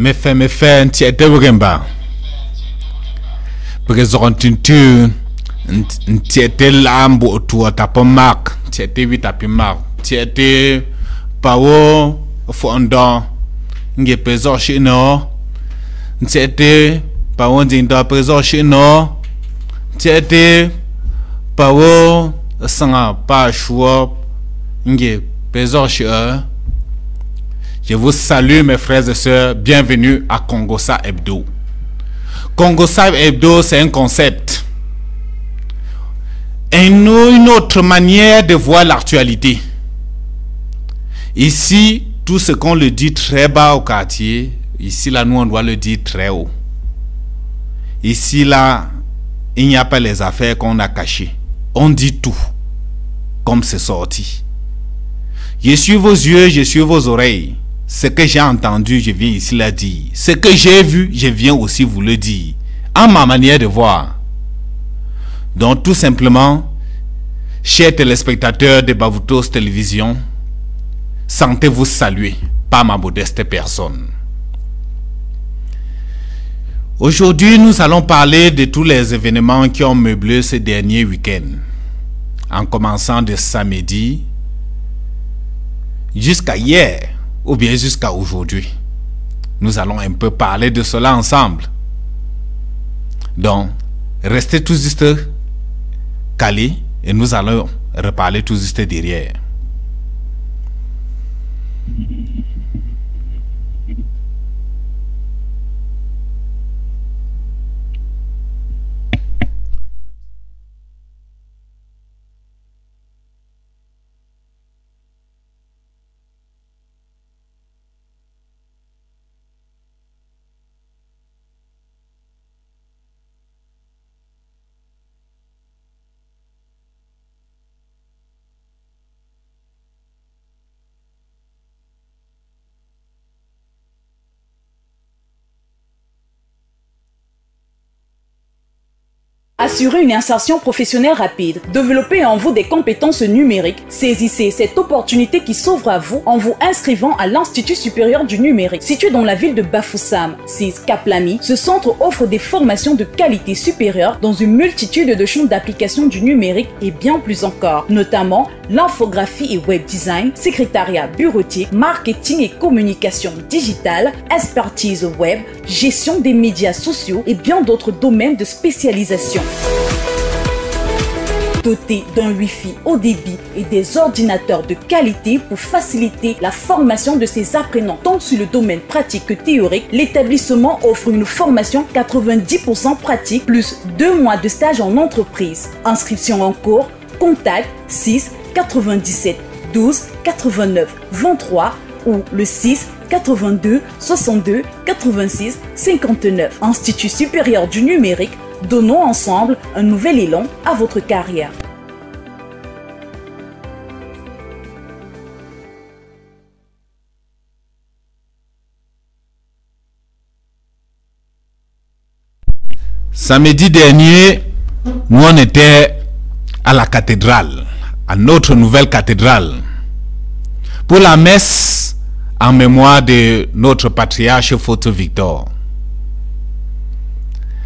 Me fait ntiete wemba. Présentintu ntiete lambo tu tapo mark, ntiete vitapi mark, ntiete pawo fondant nge présent chez nous, ntiete pawo dinda présent chez nous, ntiete pawo sanga pa choix nge présent chez eux. Je vous salue mes frères et sœurs, bienvenue à Congossa Hebdo. Congossa Hebdo, c'est un concept. Et une autre manière de voir l'actualité. Ici, tout ce qu'on le dit très bas au quartier, ici là, nous on doit le dire très haut. Ici là, il n'y a pas les affaires qu'on a cachées. On dit tout, comme c'est sorti. Je suis vos yeux, je suis vos oreilles. Ce que j'ai entendu, je viens ici la dire. Ce que j'ai vu, je viens aussi vous le dire. À ma manière de voir. Donc tout simplement, chers téléspectateurs de Bavoutos Télévision, sentez-vous saluer par ma modeste personne. Aujourd'hui, nous allons parler de tous les événements qui ont meublé ce dernier week-end. En commençant de samedi jusqu'à hier. Ou bien jusqu'à aujourd'hui. Nous allons un peu parler de cela ensemble. Donc, restez tout juste calés et nous allons reparler tout juste derrière. Assurer une insertion professionnelle rapide, développer en vous des compétences numériques, saisissez cette opportunité qui s'ouvre à vous en vous inscrivant à l'Institut supérieur du numérique. Situé dans la ville de Bafoussam, 6 Kaplami, ce centre offre des formations de qualité supérieure dans une multitude de champs d'application du numérique et bien plus encore, notamment l'infographie et web design, secrétariat bureautique, marketing et communication digitale, expertise web, gestion des médias sociaux et bien d'autres domaines de spécialisation. Doté d'un Wi-Fi haut débit et des ordinateurs de qualité pour faciliter la formation de ses apprenants tant sur le domaine pratique que théorique, l'établissement offre une formation 90% pratique plus 2 mois de stage en entreprise. Inscription en cours, contact 6 97 12 89 23 ou le 6 82 62 86 59. Institut supérieur du numérique, donnons ensemble un nouvel élan à votre carrière. Samedi dernier, nous on était à la cathédrale, à notre nouvelle cathédrale, pour la messe en mémoire de notre patriarche Photo Victor.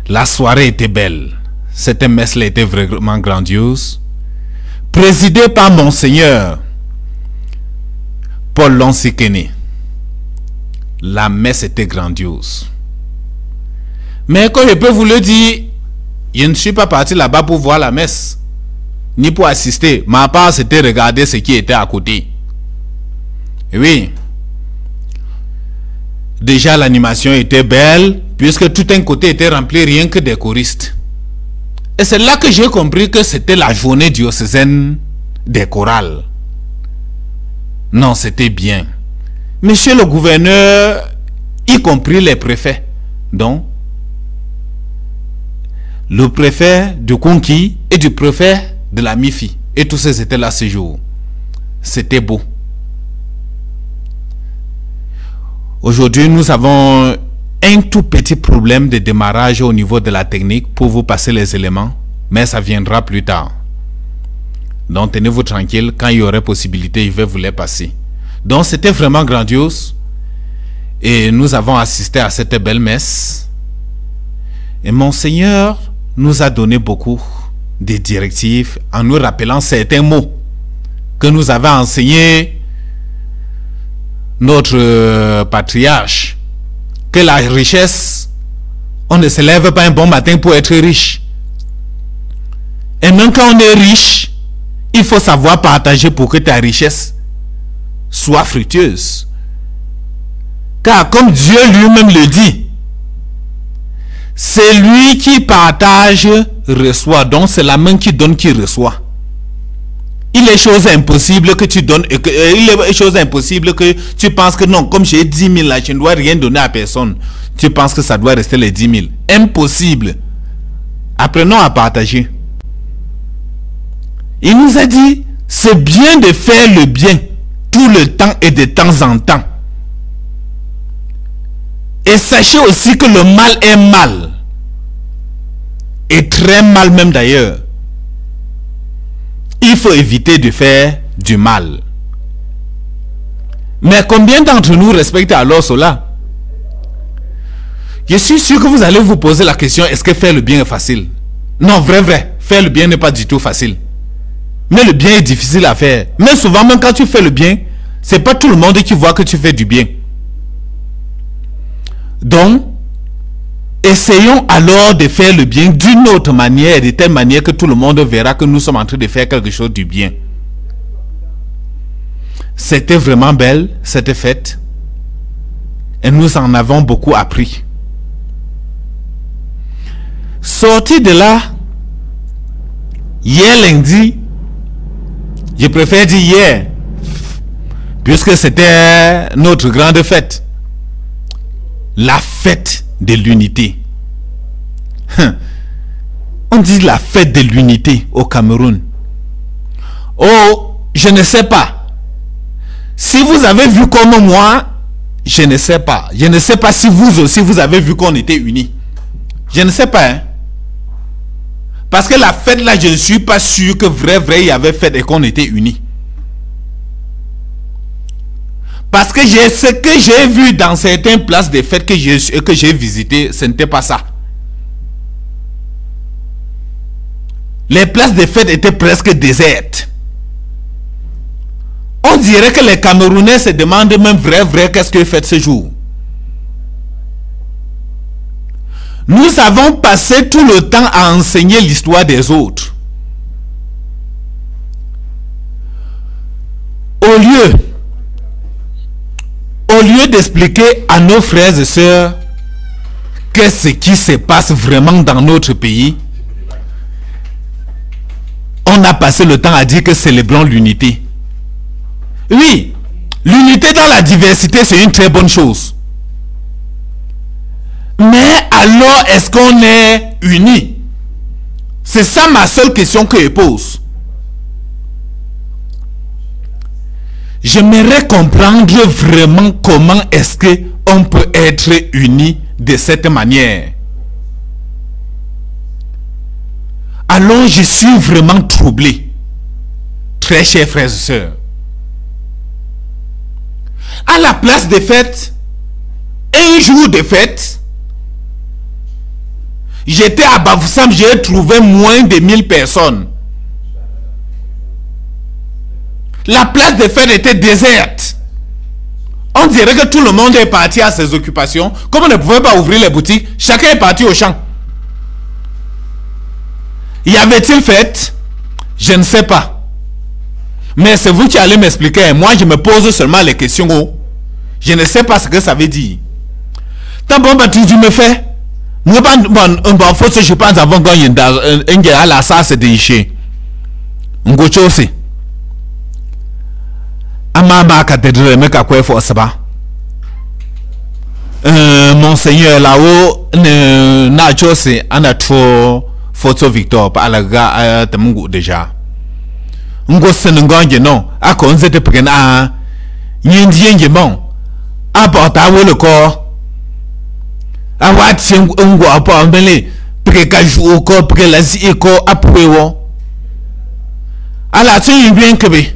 La soirée était belle. Cette messe-là était vraiment grandiose. Présidée par Monseigneur Paul Lonsikene. La messe était grandiose. Mais comme je peux vous le dire, je ne suis pas parti là-bas pour voir la messe, ni pour assister. Ma part, c'était regarder ce qui était à côté. Et oui. Déjà, l'animation était belle, puisque tout un côté était rempli rien que des choristes. Et c'est là que j'ai compris que c'était la journée diocésaine des chorales. Non, c'était bien. Monsieur le gouverneur, y compris les préfets, donc, le préfet de Konki et du préfet de la Mifi, et tous ces étaient là ce jour. C'était beau. Aujourd'hui, nous avons un tout petit problème de démarrage au niveau de la technique pour vous passer les éléments, mais ça viendra plus tard. Donc tenez-vous tranquille, quand il y aurait possibilité, je vais vous les passer. Donc c'était vraiment grandiose. Et nous avons assisté à cette belle messe. Et Monseigneur nous a donné beaucoup de directives en nous rappelant certains mots que nous avait enseignés notre patriarche. Que la richesse, on ne se lève pas un bon matin pour être riche. Et même quand on est riche, il faut savoir partager pour que ta richesse soit fructueuse. Car comme Dieu lui-même le dit, c'est lui qui partage, reçoit. Donc c'est la main qui donne qui reçoit. Il est chose impossible que tu donnes, il est chose impossible que tu penses que non, comme j'ai 10 000 là, je ne dois rien donner à personne. Tu penses que ça doit rester les 10 000. Impossible. Apprenons à partager. Il nous a dit, c'est bien de faire le bien tout le temps et de temps en temps. Et sachez aussi que le mal est mal. Et très mal même d'ailleurs. Il faut éviter de faire du mal. Mais combien d'entre nous respectent alors cela? Je suis sûr que vous allez vous poser la question, est-ce que faire le bien est facile? Non, vrai, faire le bien n'est pas du tout facile. Mais le bien est difficile à faire. Mais souvent, même quand tu fais le bien, c'est pas tout le monde qui voit que tu fais du bien. Donc, essayons alors de faire le bien d'une autre manière, de telle manière que tout le monde verra que nous sommes en train de faire quelque chose du bien. C'était vraiment belle, cette fête. Et nous en avons beaucoup appris. Sorti de là, hier lundi, je préfère dire hier, puisque c'était notre grande fête. La fête de l'unité. On dit la fête de l'unité au Cameroun. Oh, je ne sais pas. Si vous avez vu comme moi, je ne sais pas. Je ne sais pas si vous aussi vous avez vu qu'on était unis. Je ne sais pas. Hein? Parce que la fête là, je ne suis pas sûr que vrai, il y avait fête et qu'on était unis. Parce que ce que j'ai vu dans certaines places de fêtes que j'ai visitées, ce n'était pas ça. Les places de fêtes étaient presque désertes. On dirait que les Camerounais se demandent même vrai, qu'est-ce que faites ce jour. Nous avons passé tout le temps à enseigner l'histoire des autres. Au lieu d'expliquer à nos frères et sœurs qu'est-ce qui se passe vraiment dans notre pays, on a passé le temps à dire que célébrons l'unité. Oui, l'unité dans la diversité, c'est une très bonne chose. Mais alors, est-ce qu'on est unis? C'est ça ma seule question que je pose. J'aimerais comprendre vraiment comment est-ce qu'on peut être unis de cette manière. Alors je suis vraiment troublé, très chers frères et sœurs. À la place des fêtes, un jour de fête, j'étais à Bafoussam, j'ai trouvé moins de 1000 personnes. La place des fêtes était déserte. On dirait que tout le monde est parti à ses occupations. Comme on ne pouvait pas ouvrir les boutiques, chacun est parti au champ. Y avait-il fête? Je ne sais pas. Mais c'est vous qui allez m'expliquer. Moi, je me pose seulement les questions. Je ne sais pas ce que ça veut dire. Tant bon, tu me fais. Moi, bon, faut que je pense avant qu'on y ait à la salle, c'est déchiré. On go aussi. Amama cathédrale me kakwe fo saba. Monseigneur là-haut na chose ana trop photo Victor pa alaga temungu déjà. Ngo senengonje non akonze te pekena nyindienge bon. Apporta wo le corps. Awati ngo apa mbele peka jou ko peka lazi ko apwewo. Ala tu bien kebe.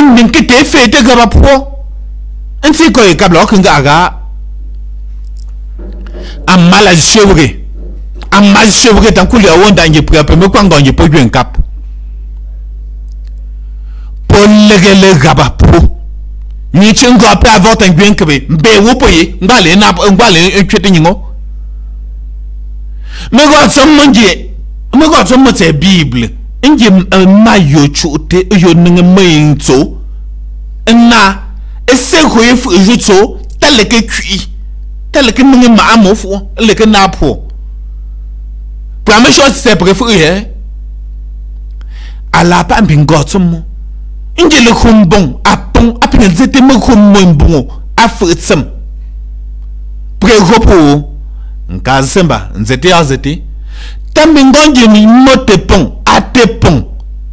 Minki te fete gaba po Ainsi que câble Okungaga a mal à chevrer. A mal chevrer tant qu'il y a un danger pour me quand on y peut un cap. Pour le gabapo. Ni chingo après avoir un bien que be wo poye ngale na ngale un chete nyingo. Me go some mo Bible. Nje ma yo chute yo nge meinzo. Na ese ko yefu jutso telle que kui. Telle que nge ma amofu le que na po. Pour la chose c'est préféré. Ala pa mbingo tsomo. Nje le kumbon apon apin zete me kumbon afritsem. Pregopo nka semba nzete azete. Tambingonje ni mote pon ate pon.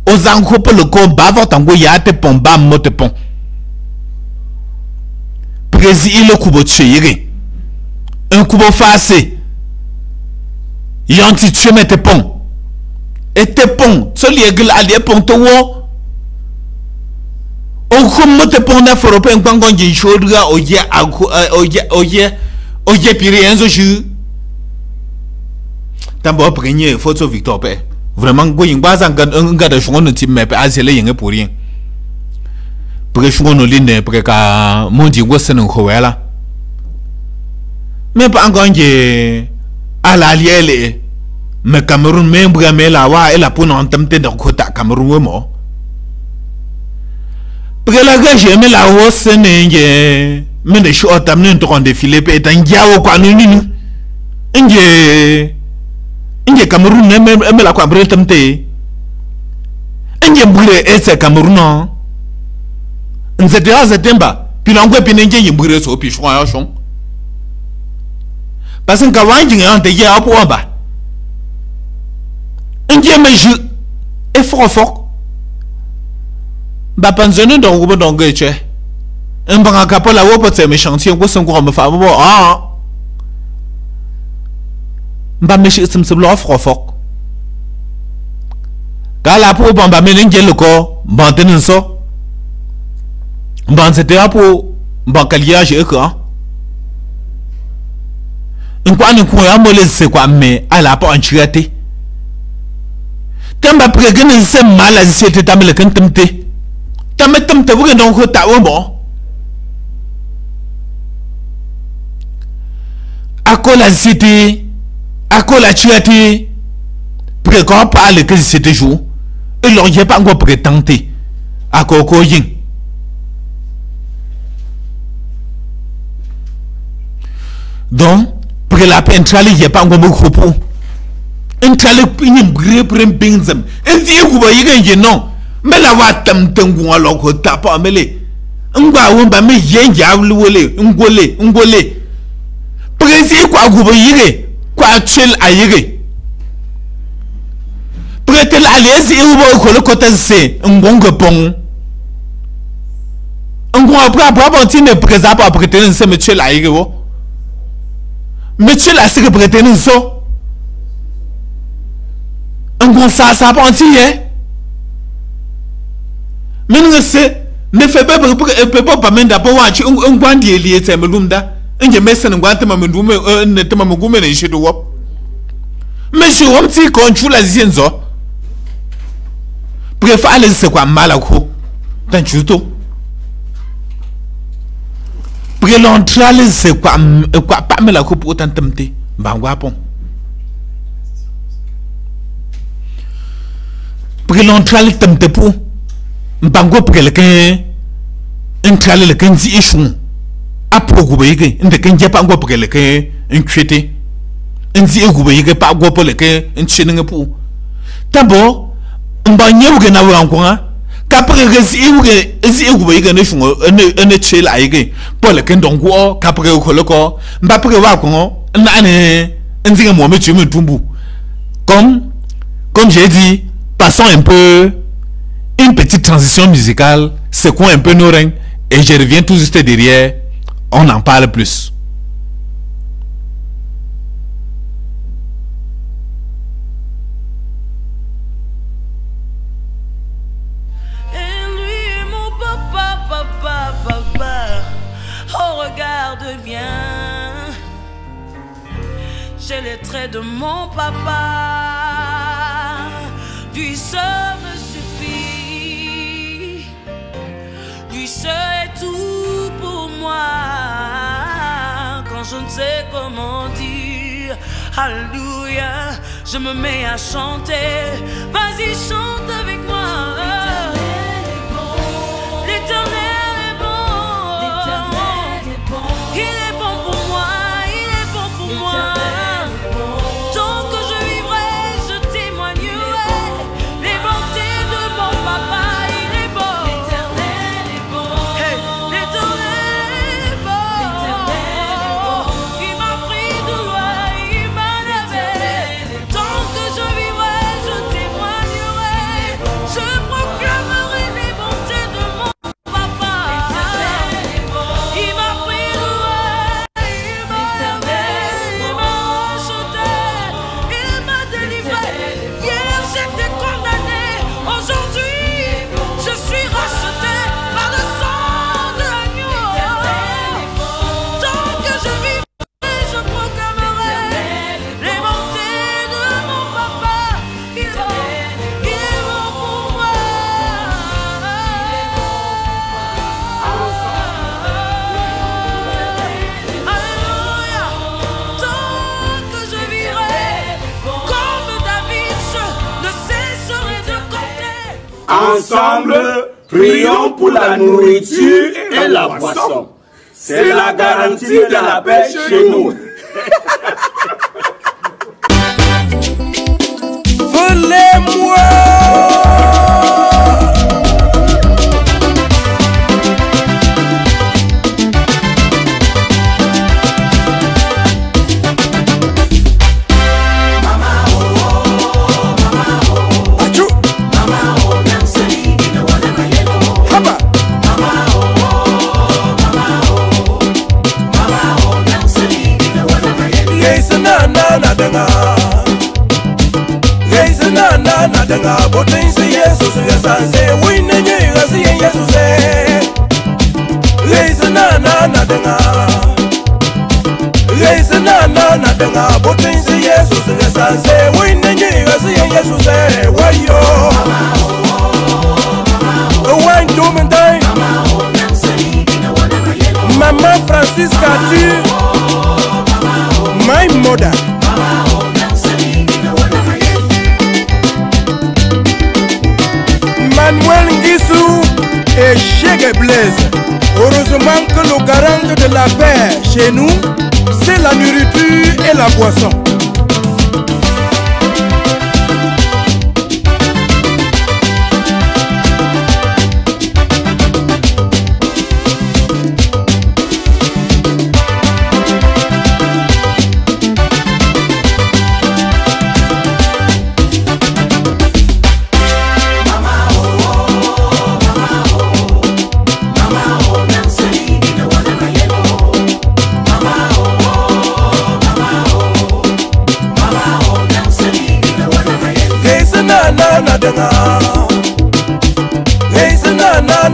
Ozankopo le ko bavo tango ya ate pon ba mote pon. Prezi ile kubo tshire. Un kubo face. Yanti tsheme te pon. Et te pon, soli egl ali pon to wo. O comme te pon na forope ngongonje shodra oye pire enzo ju. Tambo prenye photo Victor pe. Vraiment go yin baza nga de shongo no tim me pe azele yin pour rien. Pre shongo no line pre ka mondi go senen ko wela. Me pa ngonje ala liele. Me Cameroun me mbra me la wa ela pour non temte de ko ta Cameroun mo. Pre la ga je me la wo senenge me de short tam ne to défilé pe tangiawo kwa nini. Nje Cameroun me la kwa bretemte. Nje mbure ese Cameroun no. Nzete ya zetemba. Pilangwe pinenje yimbure so pi shwa ya shon. Parce que wanjing ya ante ya apo ba. Nje me ju e fort. Ba panzone don go don geche. Mbanga kapola wo pote me chantier go son go me fa bo ah. Mba meshi simsiblo fort. Kala po bamba menenge loko bantenen so. Mba c'était apo bankaliage e ka. Nkwa ni ko ya mole se kwa me ala po anchirate. Tamba pregene se mala sete tamele kentemte. Tametemte bu don ko ta wo mo. Akola city Akola tuati précon parle que c'était jour et l'on y a pas encore prétenté à Koko Yin. Donc pour la pentrale y a pas encore beaucoup pour un trale pinim gré prem benzem et si vous voyez non mais la wa tam tangu alors que ta pas mêlé ngwa womba me yen ya wole ngole précis quoi vous voyez quoi chill ayire prêter l'alliance et vous ko le côté c'est ngongo pon ngwa après tine présent pas prêter c'est me chill ayire wo me chill a c'est prêter so ngwa ça pas tine mais ne c'est ne fait pas même d'abord watch ngwa ndi lié c'est melumda nje mesen ngwante mamundume ne tema mugume ne shido wop meshi womti control zienzo prefa ale se kwa mala ko tan chuto pre l'entrale se kwa pa mela ko pour tan temte bangwa pon pre l'entrale temte pour bango pre le ken entrale le ken zi ishun apo gubeyige ndeke nje pa ngop gele ke nkwete nzi egubeyige pa gopo le ke nchine pu tabo mbanye uge na wankwanga kapre resi uge ezi egubeyige ne shungo ene chela ayige pole ke ndongo kapre koloko mbapre wa kongo na ne nzi mo me tumu tumbu comme j'ai dit, passons un peu une petite transition musicale, secouons un peu nos reins et je reviens tout juste derrière. On en parle plus. j'ai les traits de mon papa. Lui seul me suffit. Lui seul est tout pour moi. Quand je ne sais comment dire alléluia, je me mets à chanter. Vas-y, chante avec moi. L'Éternel est bon. L'Éternel est bon. Il est bon pour moi. Il est bon pour moi. Tant que je vivrai, je témoignerai les bontés de mon papa. Il est bon. L'Éternel est bon. Hey, l'Éternel est bon. L'Éternel est bon. Il m'a pris de loin, il m'a levé. Tant que je vivrai, je témoignerai. Je proclamerai les bontés de mon papa. L'Éternel est bon. Il m'a pris de loin, il m'a levé, il m'a racheté, il m'a délivré. Hier j'étais condamné, aujourd'hui je suis racheté par le sang de l'agneau. Tant que je vivrai, je proclamerai les bontés de mon papa. Il est bon pour moi. Alléluia. Tant que je vivrai, comme David, je ne cesserai de compter. Ensemble, prions pour la nourriture et la boisson. C'est la garantie de la paix chez nous. Venez-moi. Achou. Haba. Na denga potensi Jesus ya sanse wine nyega si Jesus Reise na denga Reise na denga potensi Jesus ya sanse wine nyega si Jesus wayo Wine to mentai Mama Francisca tu my mother Manuel Nguissou et Cheikh Blaise. Heureusement que le garant de la paix chez nous, c'est la nourriture et la boisson.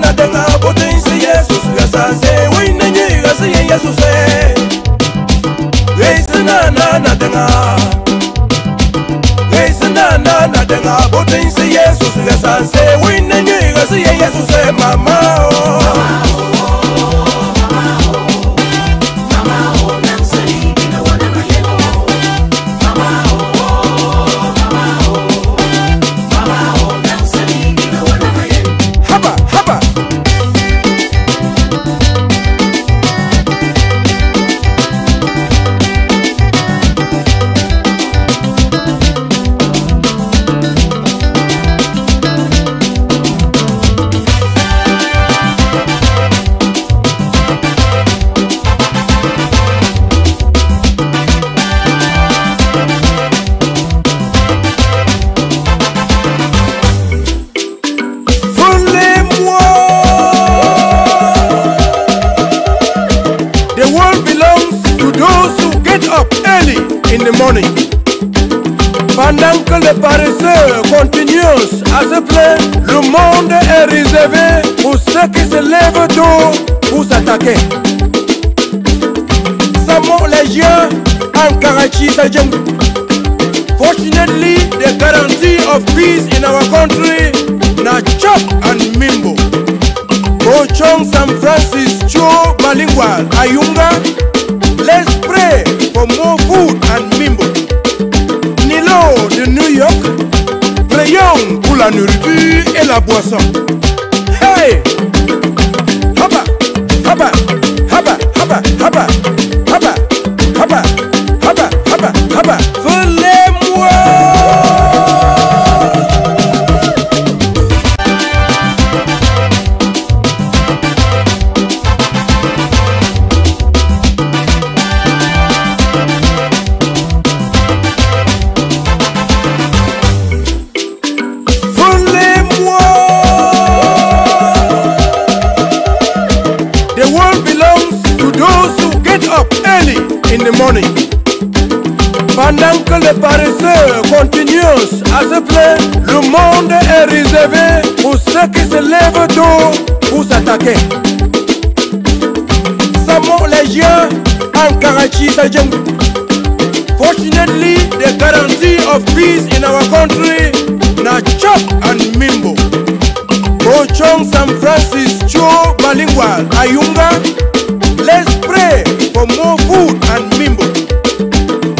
Na denga potensi Jesus ya sanse wine nyega si Jesus Reise na denga Reise na denga potensi Jesus ya sanse wine nyega si Jesus mama Pendant que les paresseux continuent à se plaindre, le monde est réservé pour ceux qui se lèvent tôt pour s'attaquer. Ça monte les gens Ankarachi Sajeng. Fortunately, the guarantee of peace in our country na chop and mimbo. Ochong San Francis Cho Malingwal Ayunga. Let's pray for more food and mimbo. Nilo de New York. Prions pour la nourriture et la boisson. Hey! Haba! Haba! Haba! Haba! Haba! Haba! Haba! Haba! Haba! Haba! Voulez-moi! In the morning. Pendant que les paresseux continuent à se plaindre, le monde est réservé pour ceux qui se lèvent tôt pour s'attaquer. Samo Legia Ankarachi Sajeng. Fortunately, the guarantee of peace in our country na chop and mimbo. Ochong San Francis Cho Malingwal Ayunga. Let's pray for more food and mimbo.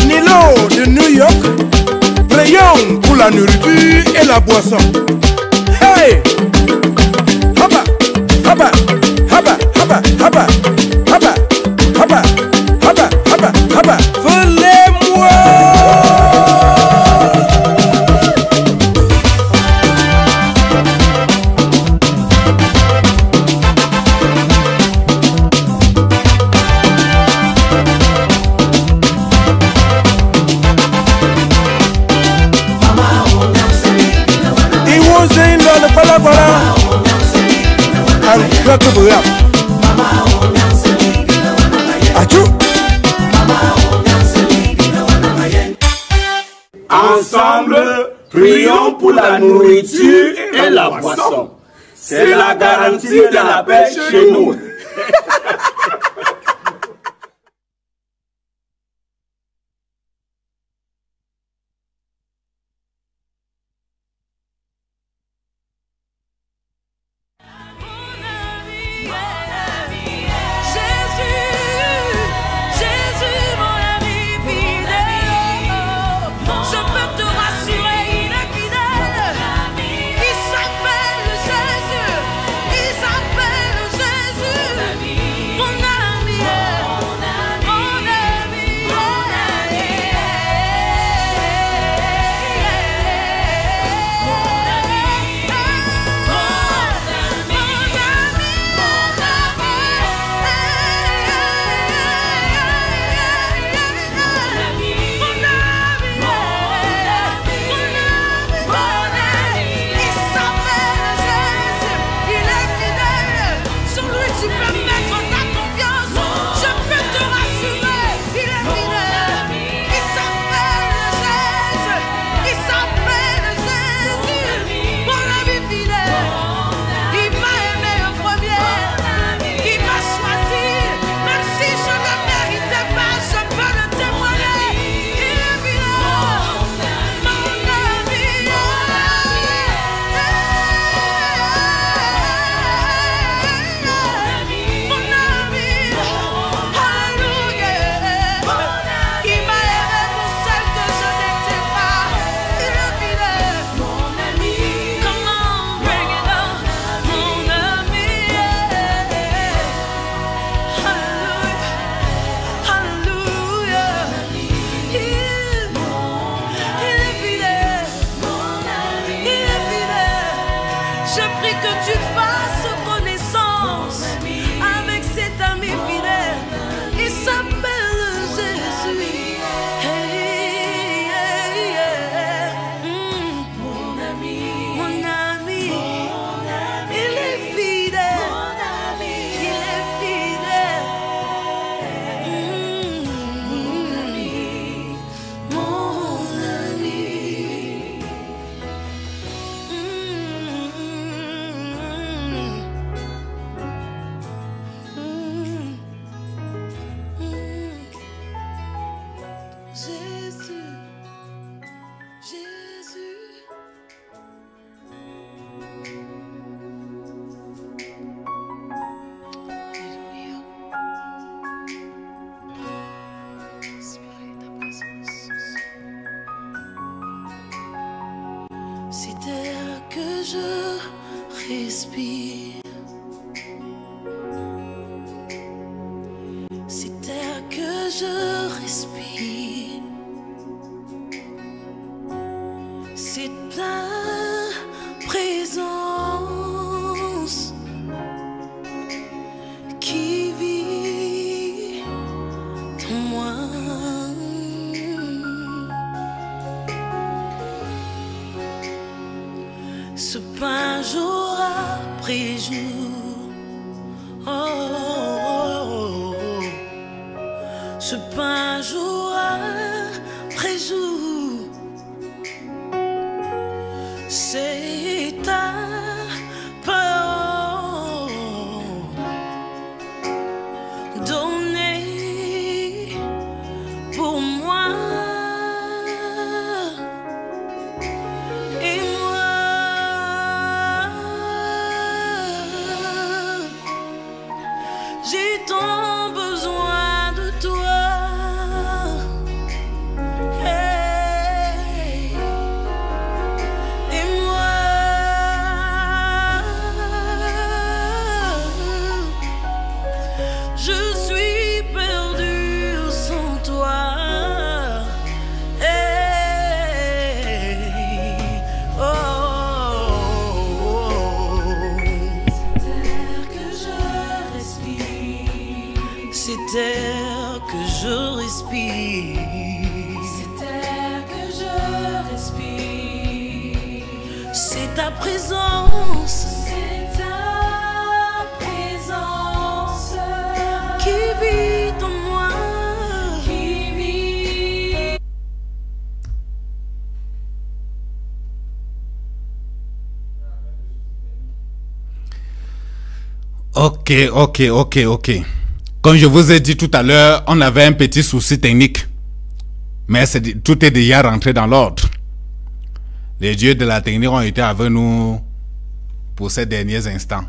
Nilo de New York. Prions pour la nourriture et la boisson. Hey! Haba! Haba! Haba! Haba! Haba! Haba! Haba! Haba! Haba! Haba! Voulez-moi! Ensemble, prions pour la nourriture et la boisson. C'est la garantie de la paix chez nous. Mon respire. C'est air que je respire. C'est ta présence qui vit en moi. Ce pain jour après jour, oh, oh, oh, oh. Ce pain jour après jour, c'est ta parole donnée pour moi. Et moi, j'ai tant besoin de toi. Hey. Et moi, je suis perdue sans toi. Hey. Oh, oh, oh. C'est air que je respire. C'est air que je respire. C'est air que je respire. C'est ta présence. C'est ta présence qui vit en moi. Qui vit. Ok. Comme je vous ai dit tout à l'heure, on avait un petit souci technique. Mais tout est déjà rentré dans l'ordre. Les dieux de la technique ont été avec nous pour ces derniers instants.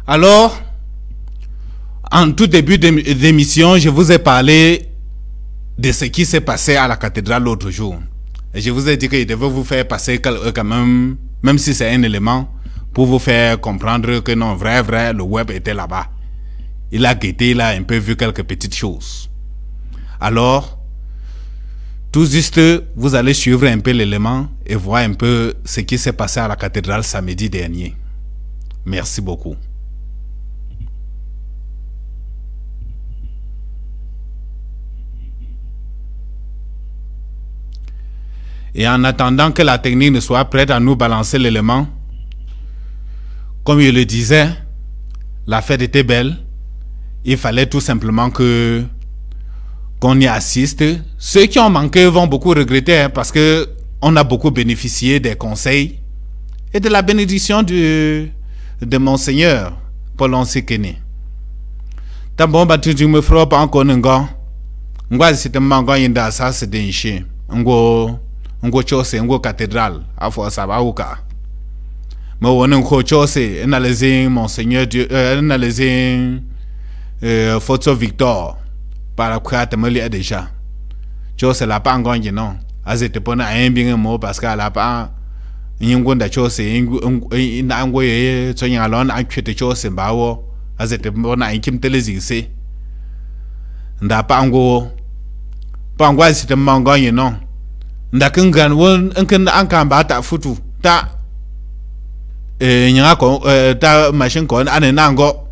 Alors, en tout début d'émission, je vous ai parlé de ce qui s'est passé à la cathédrale l'autre jour. Et je vous ai dit qu'il devait vous faire passer quand même si c'est un élément, pour vous faire comprendre que non, vrai, le web était là-bas. Il a guetté, il a un peu vu quelques petites choses. Alors, tout juste, vous allez suivre un peu l'élément et voir un peu ce qui s'est passé à la cathédrale samedi dernier. Merci beaucoup. Et en attendant que la technique ne soit prête à nous balancer l'élément, comme je le disais, la fête était belle. Il fallait tout simplement qu'on y assiste. Ceux qui ont manqué vont beaucoup regretter, hein, parce que on a beaucoup bénéficié des conseils et de la bénédiction de Monseigneur Paul Onsikene. D'abord, tu me feras pas encore un gars. C'est un mango inda ça c'est d'un chien. Ngo chose, ngo cathédrale. À fois ça va ou quoi. Mais on a un chose, on a les Monseigneur Dieu, on a les photo Victor. Par après, tu me l'as déjà. Chose la pas encore non. Azete pona un bien mot parce qu'à la pas. N'yongonda chose, n'angoye, soigner alon, inquiète chose, bawo. Azete pona un kim télézissé. Nda pas ango. Pas ango, c'est un mango, non. Nda kungan won, un kamba ta foutu. Ta. Ta machine con, anenango.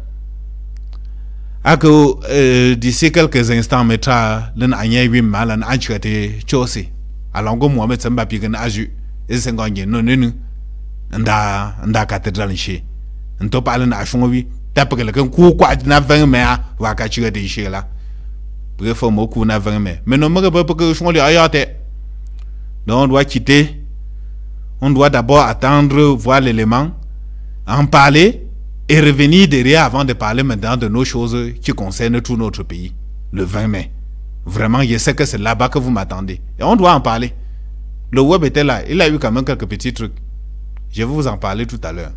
D'ici quelques instants, mettra l'année 8 mal en anchete chose. Alors, Mohamed Samba Pigan Aju, et c'est un non, nda cathédrale chez. Un top allen à Chonvi, tape quelqu'un coup quoi n'a 20 mai à Wakachi de chez là. Bref, au coup n'a 20 mai. Mais non, me pas que je suis ayote. Donc, on doit quitter. On doit d'abord attendre, voir l'élément, en parler. Et revenir derrière avant de parler maintenant de nos choses qui concernent tout notre pays. Le 20 mai. Vraiment, je sais que c'est là-bas que vous m'attendez. Et on doit en parler. Le web était là. Il a eu quand même quelques petits trucs. Je vais vous en parler tout à l'heure.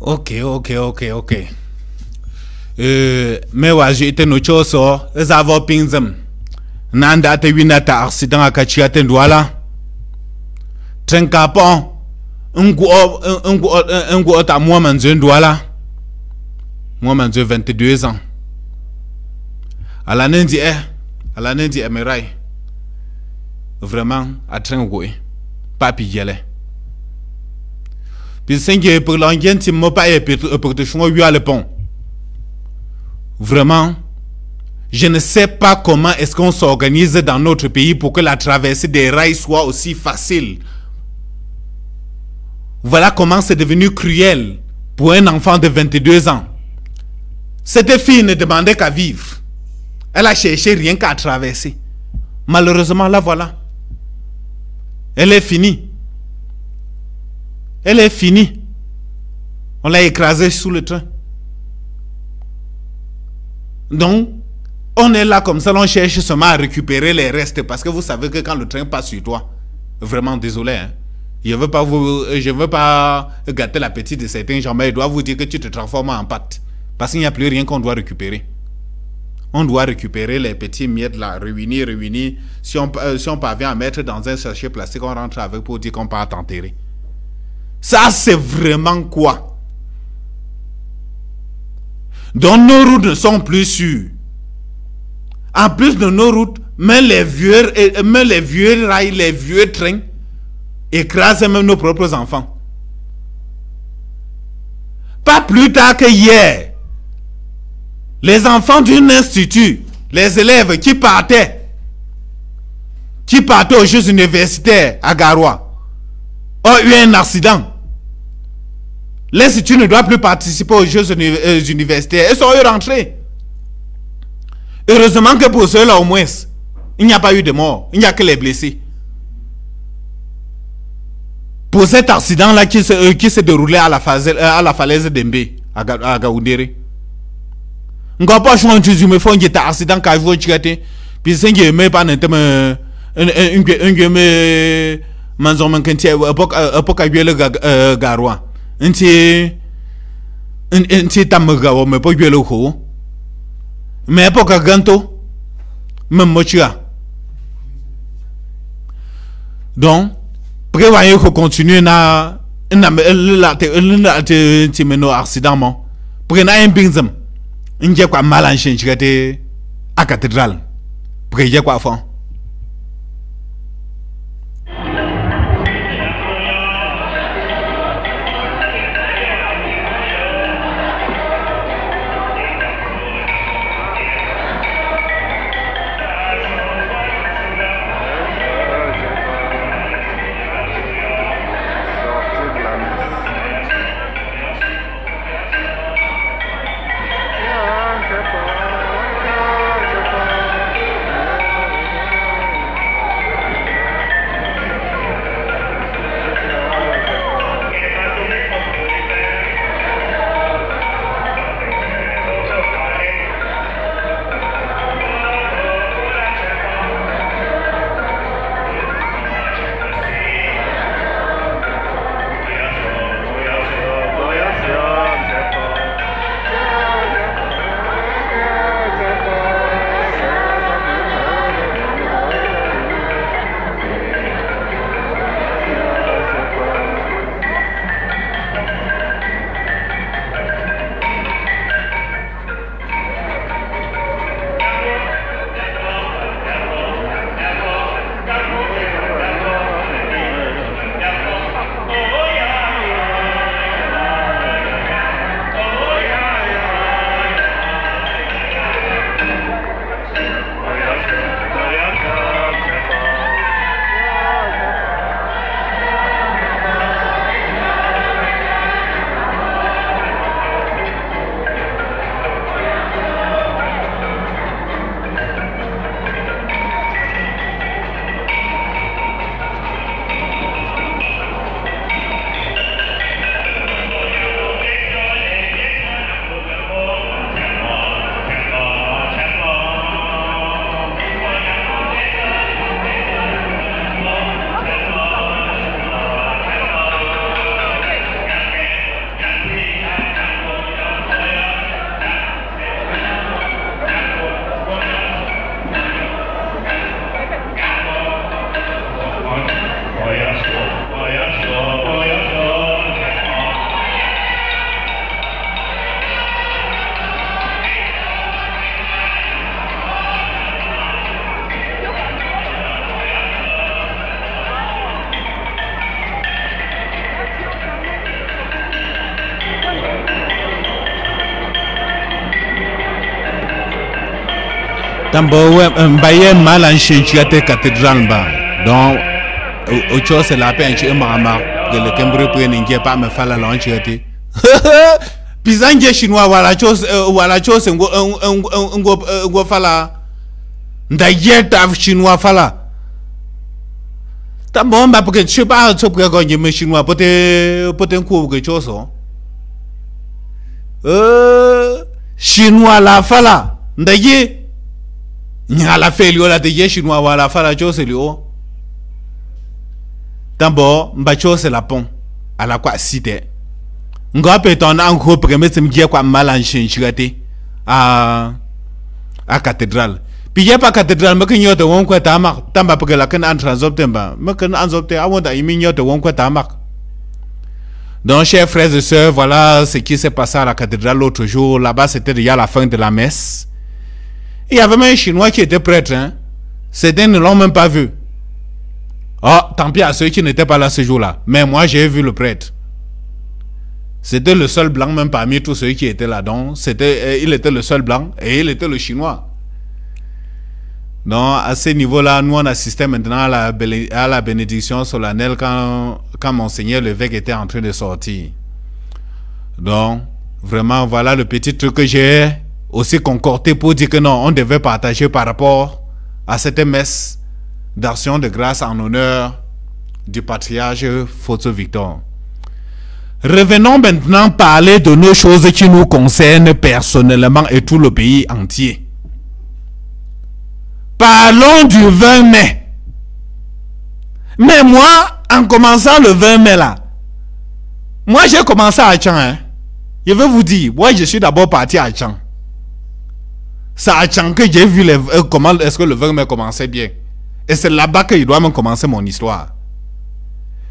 Ok. Mais ouais, j'ai été no choso, zavo pinzem. Nanda te winata accident akachi aten douala. Trenkapon, ungu ota moi manzun douala. Moi manzun 22 ans. À l'année dit Emerai. Vraiment, à Trengoué. Papi yele. Puis c'est pour l'engin, tu m'as pas pour te choisir le pont. Vraiment, je ne sais pas comment est-ce qu'on s'organise dans notre pays pour que la traversée des rails soit aussi facile. Voilà comment c'est devenu cruel pour un enfant de 22 ans. Cette fille ne demandait qu'à vivre. Elle a cherché rien qu'à traverser. Malheureusement, là voilà. Elle est finie. Elle est finie. On l'a écrasée sous le train. Donc, on est là comme ça, on cherche seulement à récupérer les restes. Parce que vous savez que quand le train passe sur toi, vraiment désolé, hein, je ne veux pas gâter l'appétit de certains gens, mais je dois vous dire que tu te transformes en pâte. Parce qu'il n'y a plus rien qu'on doit récupérer. On doit récupérer les petits miettes là, réunir. Si on parvient à mettre dans un sachet plastique, on rentre avec pour dire qu'on part t'enterrer. Ça, c'est vraiment quoi? Donc, nos routes ne sont plus sûres. En plus de nos routes, même les vieux rails, les vieux trains, écrasent même nos propres enfants. Pas plus tard que hier, les enfants d'un institut, les élèves qui partaient aux Jeux universitaires à Garoua, ont eu un accident. L'institut ne doit plus participer aux Jeux universitaires. Ils sont rentrés. Heureusement que pour ceux-là, au moins, il n'y a pas eu de mort. Il n'y a que les blessés. Pour cet accident-là qui s'est déroulé à la falaise d'Embe, à Gaoundéré. On ne peut pas choisir un accident qui a été puis c'est que mais pas n'entame un manzon manquanti époque à le Garoua. Un tamaga ou mais pas le ho. Mais époque à Ganto, même mochia. Donc, prévoyez qu'on continue na accident. Prenez un pinzem. Il y a quoi mal en chien à cathédrale. Priez quoi fond. Tambo mbaye mal en chinchate cathédrale ba. Donc au chose c'est la peine chez mama de le Cambrai pour n'inquiète pas me faire la lanchette. Pisanje chinois wala chose ngo fala. Ndaye taf chinois fala. Tambo mba parce que je sais pas ce que quand je me chinois peut-être quoi quelque chose. Chinois la fala. Ndaye Nya la fait la de chinois wala fala chose lio. Tambo mba chose la pont à la quoi cité. Nga peton en gros premier me dire quoi mal en chinchirate à cathédrale. Puis y'a pas cathédrale me que de won quoi tamak tamba parce que la can entre zoptemba me que en zopte a wonda iminyo de won quoi tamak. Donc chers frères et sœurs, voilà ce qui s'est passé à la cathédrale l'autre jour. Là-bas c'était déjà la fin de la messe. Il y avait même un Chinois qui était prêtre, hein. Certains ne l'ont même pas vu. Oh, tant pis à ceux qui n'étaient pas là ce jour-là. Mais moi, j'ai vu le prêtre. C'était le seul blanc, même parmi tous ceux qui étaient là-dedans. Il était le seul blanc et il était le Chinois. Donc, à ce niveau-là, nous, on assistait maintenant à la bénédiction solennelle quand Monseigneur l'évêque était en train de sortir. Donc, vraiment, voilà le petit truc que j'ai aussi concordé pour dire que non, on devait partager par rapport à cette messe d'action de grâce en honneur du patriarche Photo Victor. Revenons maintenant parler de nos choses qui nous concernent personnellement et tout le pays entier. Parlons du 20 mai. Mais moi, en commençant le 20 mai là, moi j'ai commencé à Tchang. Hein. Je vais vous dire, moi je suis d'abord parti à Tchang. C'est à Tchang que j'ai vu comment est-ce que le 20 mai commençait bien. Et c'est là-bas qu'il doit même commencer mon histoire.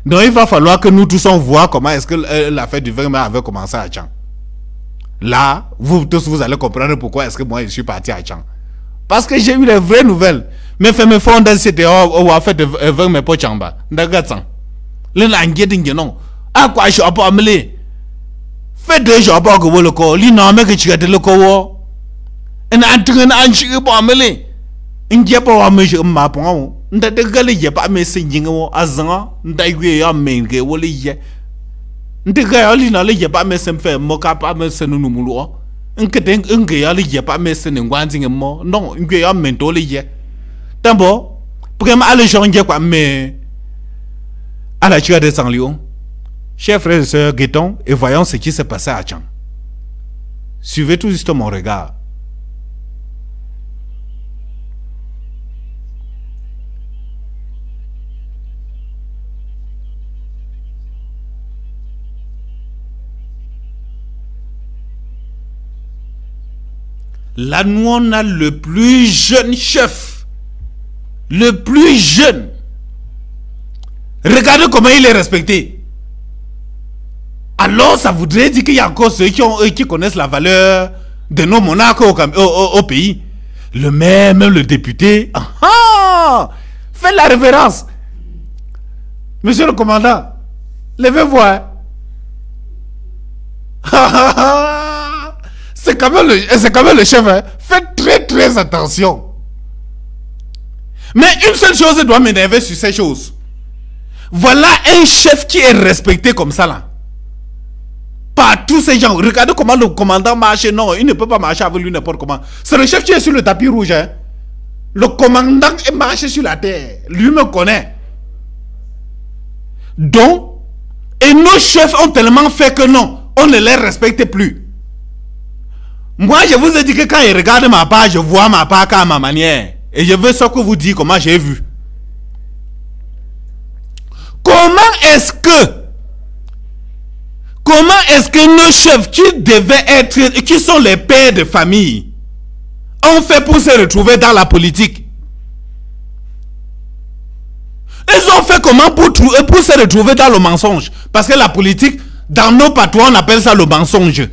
Donc il va falloir que nous tous on voit comment est-ce que la fête du 20 mai avait commencé à Tchang. Là, vous tous vous allez comprendre pourquoi est-ce que moi je suis parti à Tchang. Parce que j'ai eu les vraies nouvelles. Mais fait mes fonds c'était au fait de 20 mai pour Tchamba. Ndagatsan. Le langue non. À quoi je suis pas amené. Fait 2 jours pas que vous le corps. L'inomme que tu as de le corps. Et n'entraîne un chien pour amener. India pas amener ma pon. Ndate gale ye pas me singing azan. Ndaigue ya menge wole ye. Ndega lina le ye pas me semfe moka pas me senu numulo. Nkete nge ya le ye pas me senu ngwanzing mo. Non, nge ya mento le ye. Tambo, prema ale jonge quoi mais à la tua de Saint-Léon. Chers frères et sœurs, guettons et voyons ce qui s'est passé à Tchang. Suivez tout juste mon regard. Là, nous, on a le plus jeune chef. Le plus jeune. Regardez comment il est respecté. Alors, ça voudrait dire qu'il y a encore ceux qui connaissent la valeur de nos monarques au pays. Le maire, même le député. Faites la révérence. Monsieur le commandant, levez voir. C'est quand même le chef. Hein. Faites très attention. Mais une seule chose doit m'énerver sur ces choses. Voilà un chef qui est respecté comme ça là. Par tous ces gens. Regardez comment le commandant marche. Non, il ne peut pas marcher avec lui n'importe comment. C'est le chef qui est sur le tapis rouge. Hein. Le commandant est marché sur la terre. Lui me connaît. Donc, et nos chefs ont tellement fait que non, on ne les respecte plus. Moi, je vous ai dit que quand il regarde ma part, je vois ma part à ma manière. Et je veux ça que vous dites comment j'ai vu. Comment est-ce que nos chefs qui devaient être, qui sont les pères de famille, ont fait pour se retrouver dans la politique? Ils ont fait comment pour se retrouver dans le mensonge? Parce que la politique, dans nos patois, on appelle ça le mensonge.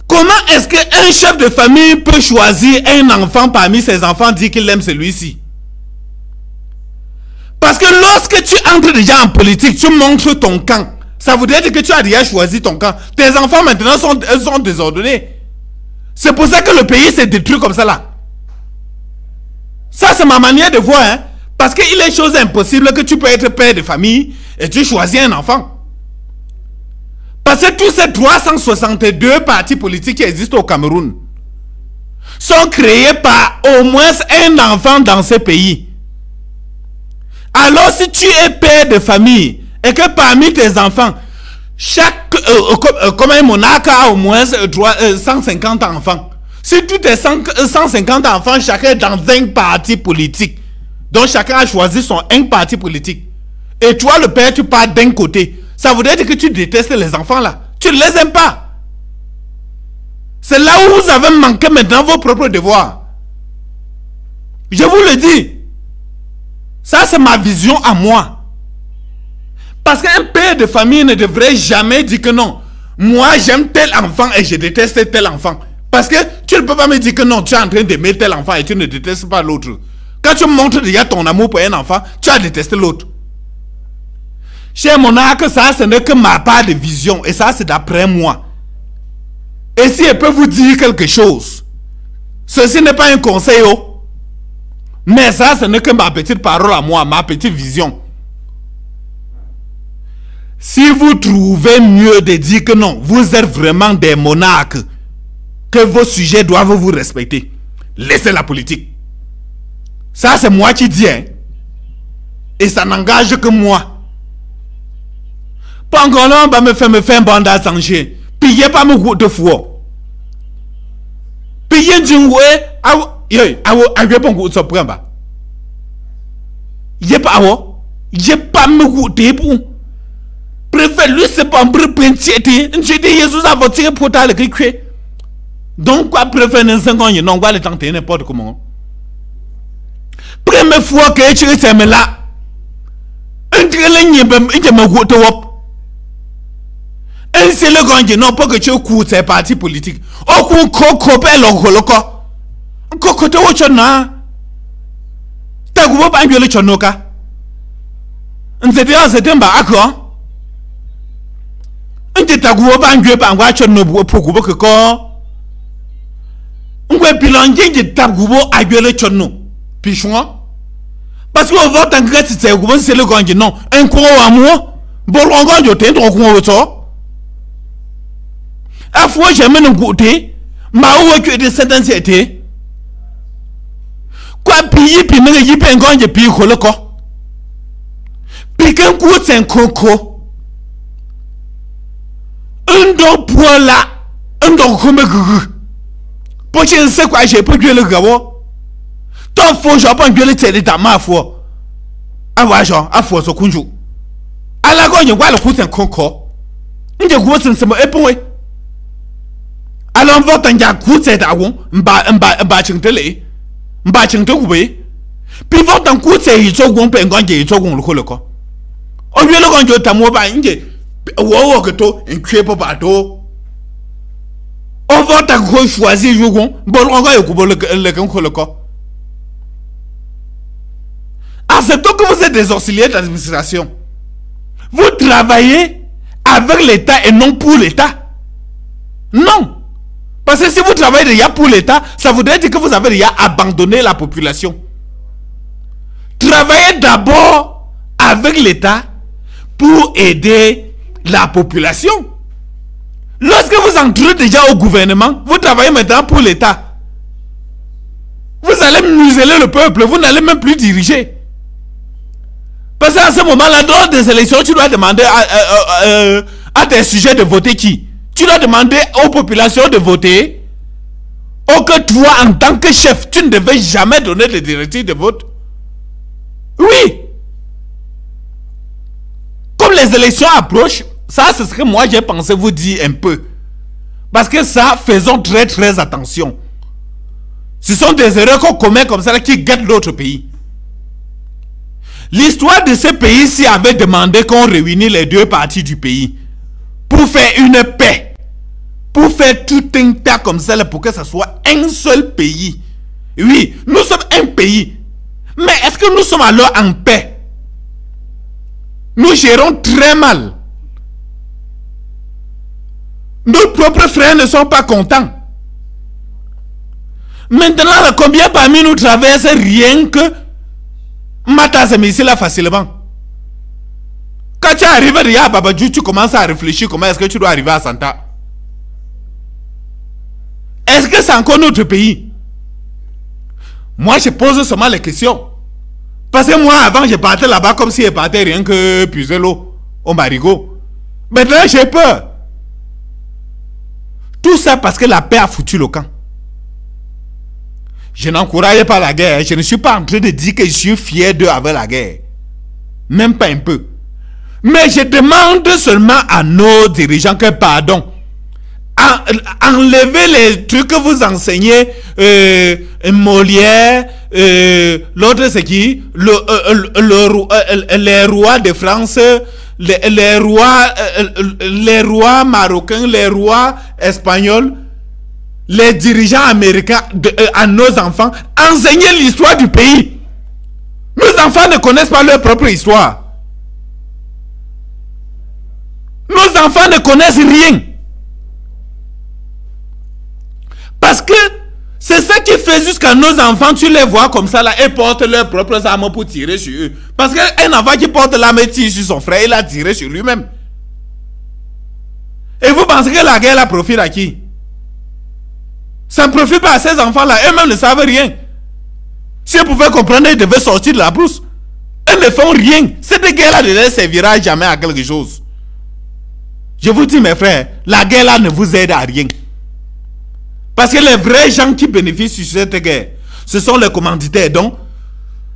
Comment est-ce qu'un chef de famille peut choisir un enfant parmi ses enfants, dire qu'il aime celui-ci? Parce que lorsque tu entres déjà en politique, tu montres ton camp. Ça voudrait dire que tu as déjà choisi ton camp. Tes enfants maintenant sont désordonnés. C'est pour ça que le pays s'est détruit comme ça là. Ça, c'est ma manière de voir. Hein? Parce qu'il est chose impossible que tu peux être père de famille et tu choisis un enfant. Parce que tous ces 362 partis politiques qui existent au Cameroun sont créés par au moins un enfant dans ce pays. Alors si tu es père de famille et que parmi tes enfants, comme un monarque a au moins 150 enfants. Si tous tes 150 enfants, chacun est dans un parti politique, donc chacun a choisi un parti politique, et toi le père tu pars d'un côté, ça voudrait dire que tu détestes les enfants là. Tu ne les aimes pas. C'est là où vous avez manqué maintenant vos propres devoirs. Je vous le dis. Ça c'est ma vision à moi. Parce qu'un père de famille ne devrait jamais dire que non. Moi j'aime tel enfant et je déteste tel enfant. Parce que tu ne peux pas me dire que non, tu es en train d'aimer tel enfant et tu ne détestes pas l'autre. Quand tu montres déjà ton amour pour un enfant, tu as détesté l'autre. Cher monarque, ça ce n'est que ma part de vision. Et ça c'est d'après moi. Et si je peux vous dire quelque chose, ceci n'est pas un conseil. Mais ça ce n'est que ma petite parole à moi, ma petite vision. Si vous trouvez mieux de dire que non, vous êtes vraiment des monarques, que vos sujets doivent vous respecter, laissez la politique. Ça c'est moi qui dis. Hein? Et ça n'engage que moi. Pas encore là, on va me faire un bandat changer. Pillez pas mon goût de foi. Pillez du goût. Aïe, pas goût de prendre. Y'a pas mon goût de pour. Préfère lui c'est pas un peu pentiété. Je dis Jésus a voté pour ta le créer. Donc quoi préfère un 5 ans, non, on va le tenter n'importe comment. Première fois que tu es là, un c'est le grand non pas que tu écoutes ces partis politiques. Au coup, copé le cocotte au chona. T'as goûté pas le chonoka. On s'est dit, c'est un accord. On t'a goûté pas un gueule par un watch no pour goûter que quoi. On peut bilanger de t'as goûté à gueuler chono. Pichon. Parce qu'on vote en grèce, c'est le grand non. Un courant à moi. Bon, on va y aller, on va y aller. À fois jamais nous goûter, ma ou que de cette anxiété. Quoi payer puis me y pengon de puis le corps. Puis qu'un coup c'est un coco. Un don pour là, un don comme gugu. Pour que c'est quoi j'ai pas le gabo. Tant faut j'ai pas gueuler télé ta ma foi. Ah ouais genre, à fois ce kunju. À la gogne voilà le coup c'est un coco. Il y a gros c'est me époué. Alors on va t'en coup c'est à on mba chintele mba chinte goubé puis va t'en coup c'est il so gon pengon je so gon le ko o lui le gon jo tamo ba nge wo que to en crée pas to on va t'en coup choisir jogon bon on va goubé le ko acceptons que vous êtes des auxiliaires d'administration, vous travaillez avec l'État et non pour l'État. Non. Parce que si vous travaillez déjà pour l'État, ça voudrait dire que vous avez déjà abandonné la population. Travaillez d'abord avec l'État pour aider la population. Lorsque vous entrez déjà au gouvernement, vous travaillez maintenant pour l'État. Vous allez museler le peuple, vous n'allez même plus diriger. Parce qu'à ce moment-là, dans des élections, tu dois demander à tes sujets de voter qui? Tu dois demander aux populations de voter. Ou que toi, en tant que chef, tu ne devais jamais donner les directives de vote. Oui. Comme les élections approchent, ça, c'est ce que moi j'ai pensé vous dire un peu. Parce que ça, faisons très très attention. Ce sont des erreurs qu'on commet comme ça qui gâtent l'autre pays. L'histoire de ce pays-ci avait demandé qu'on réunisse les deux parties du pays pour faire une paix. Pour faire tout un tas comme ça pour que ça soit un seul pays. Oui, nous sommes un pays. Mais est-ce que nous sommes alors en paix? Nous gérons très mal. Nos propres frères ne sont pas contents. Maintenant, combien parmi nous traversent rien que matin ces missiles là facilement? Quand tu arrives à Babadjou, tu commences à réfléchir comment est-ce que tu dois arriver à Santa. Est-ce que c'est encore notre pays? Moi, je pose seulement les questions. Parce que moi, avant, je partais là-bas comme si je partais rien que puiser l'eau au marigot. Maintenant, j'ai peur. Tout ça parce que la paix a foutu le camp. Je n'encourage pas la guerre. Je ne suis pas en train de dire que je suis fier d'eux avec la guerre. Même pas un peu. Mais je demande seulement à nos dirigeants que pardon. Enlevez les trucs que vous enseignez, Molière, l'autre c'est qui? Les rois de France, les rois marocains, les rois espagnols, les dirigeants américains à nos enfants. Enseignez l'histoire du pays. Nos enfants ne connaissent pas leur propre histoire. Nos enfants ne connaissent rien. Parce que c'est ça qui fait jusqu'à nos enfants, tu les vois comme ça là, et portent leurs propres armes pour tirer sur eux. Parce qu'un enfant qui porte l'arme et tire sur son frère, il a tiré sur lui-même. Et vous pensez que la guerre la profite à qui? Ça ne profite pas à ces enfants-là, eux-mêmes ne savent rien. Si ils pouvaient comprendre, ils devaient sortir de la brousse. Ils ne font rien. Cette guerre-là ne les servira jamais à quelque chose. Je vous dis mes frères, la guerre-là ne vous aide à rien. Parce que les vrais gens qui bénéficient de cette guerre, ce sont les commanditaires. Donc,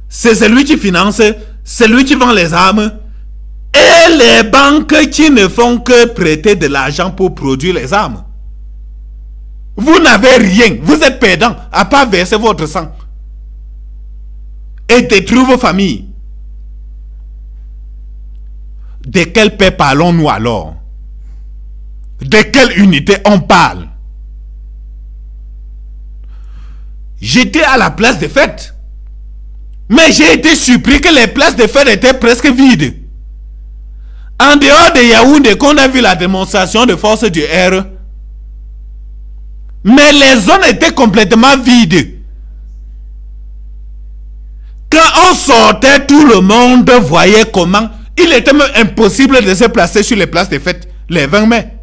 c'est celui qui finance, celui qui vend les armes, et les banques qui ne font que prêter de l'argent pour produire les armes. Vous n'avez rien, vous êtes perdant, à part verser votre sang. Et détruire vos familles. De quelle paix parlons-nous alors? De quelle unité on parle? J'étais à la place des fêtes. Mais j'ai été surpris que les places de fêtes étaient presque vides. En dehors de Yaoundé, qu'on a vu la démonstration de force du R. Mais les zones étaient complètement vides. Quand on sortait, tout le monde voyait comment il était même impossible de se placer sur les places de fêtes les 20 mai.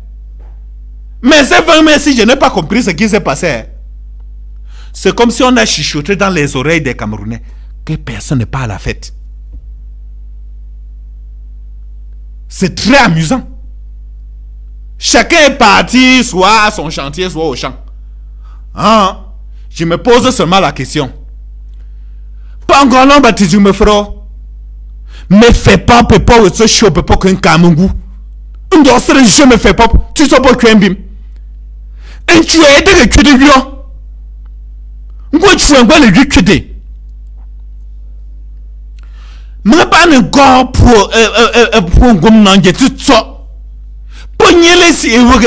Mais ces 20 mai, si je n'ai pas compris ce qui s'est passé, c'est comme si on a chuchoté dans les oreilles des Camerounais que personne n'est pas à la fête. C'est très amusant. Chacun est parti soit à son chantier, soit au champ. Hein? Je me pose seulement la question. Pas encore non, tu me feras. Me fais pas, papa, ou ce chaud, papa, qu'un Cameroun. Un dossier de je me fais pas. Tu sais pas qu'un bim. Et tu es aidé que de lui. Moi, tu es un bon le lui que de. Mais pas un gars pour un gomme n'en tout ça. Pour n'y aller si vous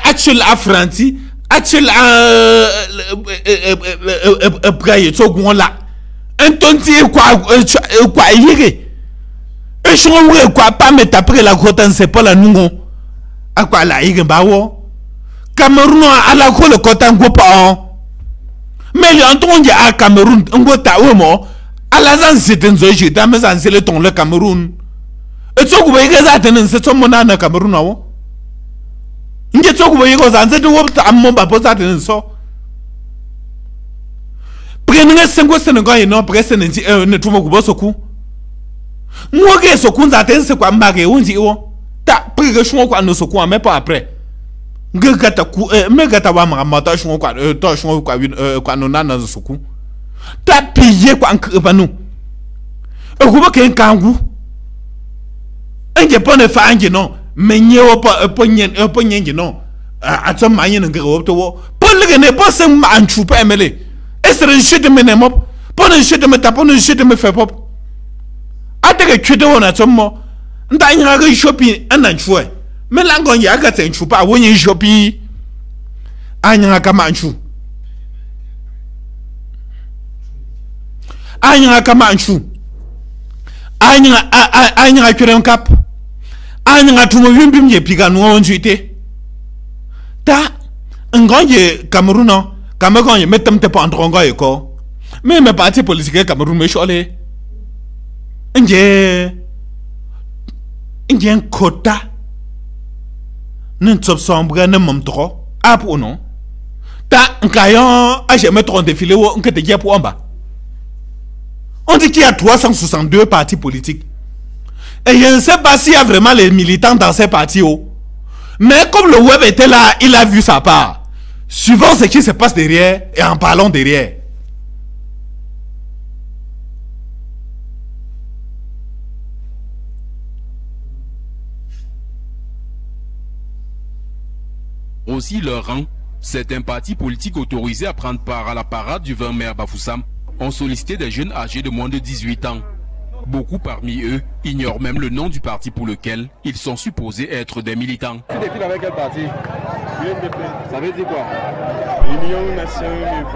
actuel affranti, actuel braille, tu vois là. Un tonti quoi yéré. Et je ne quoi pas mettre après la côte, c'est pas la nous. À quoi la yéré bawo. Cameroun à la côte le côte en go pas. Mais les Antoine à Cameroun, on go ta ou mo. À la zan c'est un zoé, j'ai damé zan c'est le ton le Cameroun. Et tu vois que ça t'en c'est ton mon âne Cameroun ou. N'y'a tu vois que ça c'est tout à mon papa ça t'en so. Prenez 5 Sénégal et non presque ne trouve pas ce coup. Moi que ce coup ça t'en c'est quoi m'arrêter on dit oh. Ta pris que je quoi ne ce coup mais pas après. Ngata ku me gata wa mata shon kwa to shon kwa no na na suku ta piye kwa nkeba no okuba ken kangu enje pone fa anje no menye wo ponye no atom manye ngere wo to wo polle ne posse ma anchu pa emele esere nshite me ne mop pone nshite me ta pone nshite me fe pop ateke twede wo na tomo nda nya ga shopping ananchu e mais là, il y a un chou pas, oui, chopi. Anya Kamanchu. Anya Kamanchu. Anya Kuren Cap. Anya Tumubim, Pigano, on juité. Ta, un grand Cameroun, Cameroun, il met pas en tronga et quoi. Mais mes partis politiques, Cameroun, me cholé. Il y a un quota. Nous ne sommes pas en trop. Ah, pour non. Ta un caillon, ah, je me trompe défilé ou un que te pour en bas. On dit qu'il y a 362 partis politiques. Et je ne sais pas s'il y a vraiment les militants dans ces partis. Mais comme le web était là, il a vu sa part. Suivant ce qui se passe derrière et en parlant derrière. Aussi leur rang, certains partis politiques autorisés à prendre part à la parade du 20 mai à Bafoussam ont sollicité des jeunes âgés de moins de 18 ans. Beaucoup parmi eux ignorent même le nom du parti pour lequel ils sont supposés être des militants. Tu défiles avec quel parti? UNDP. Ça veut dire quoi? Union nationale.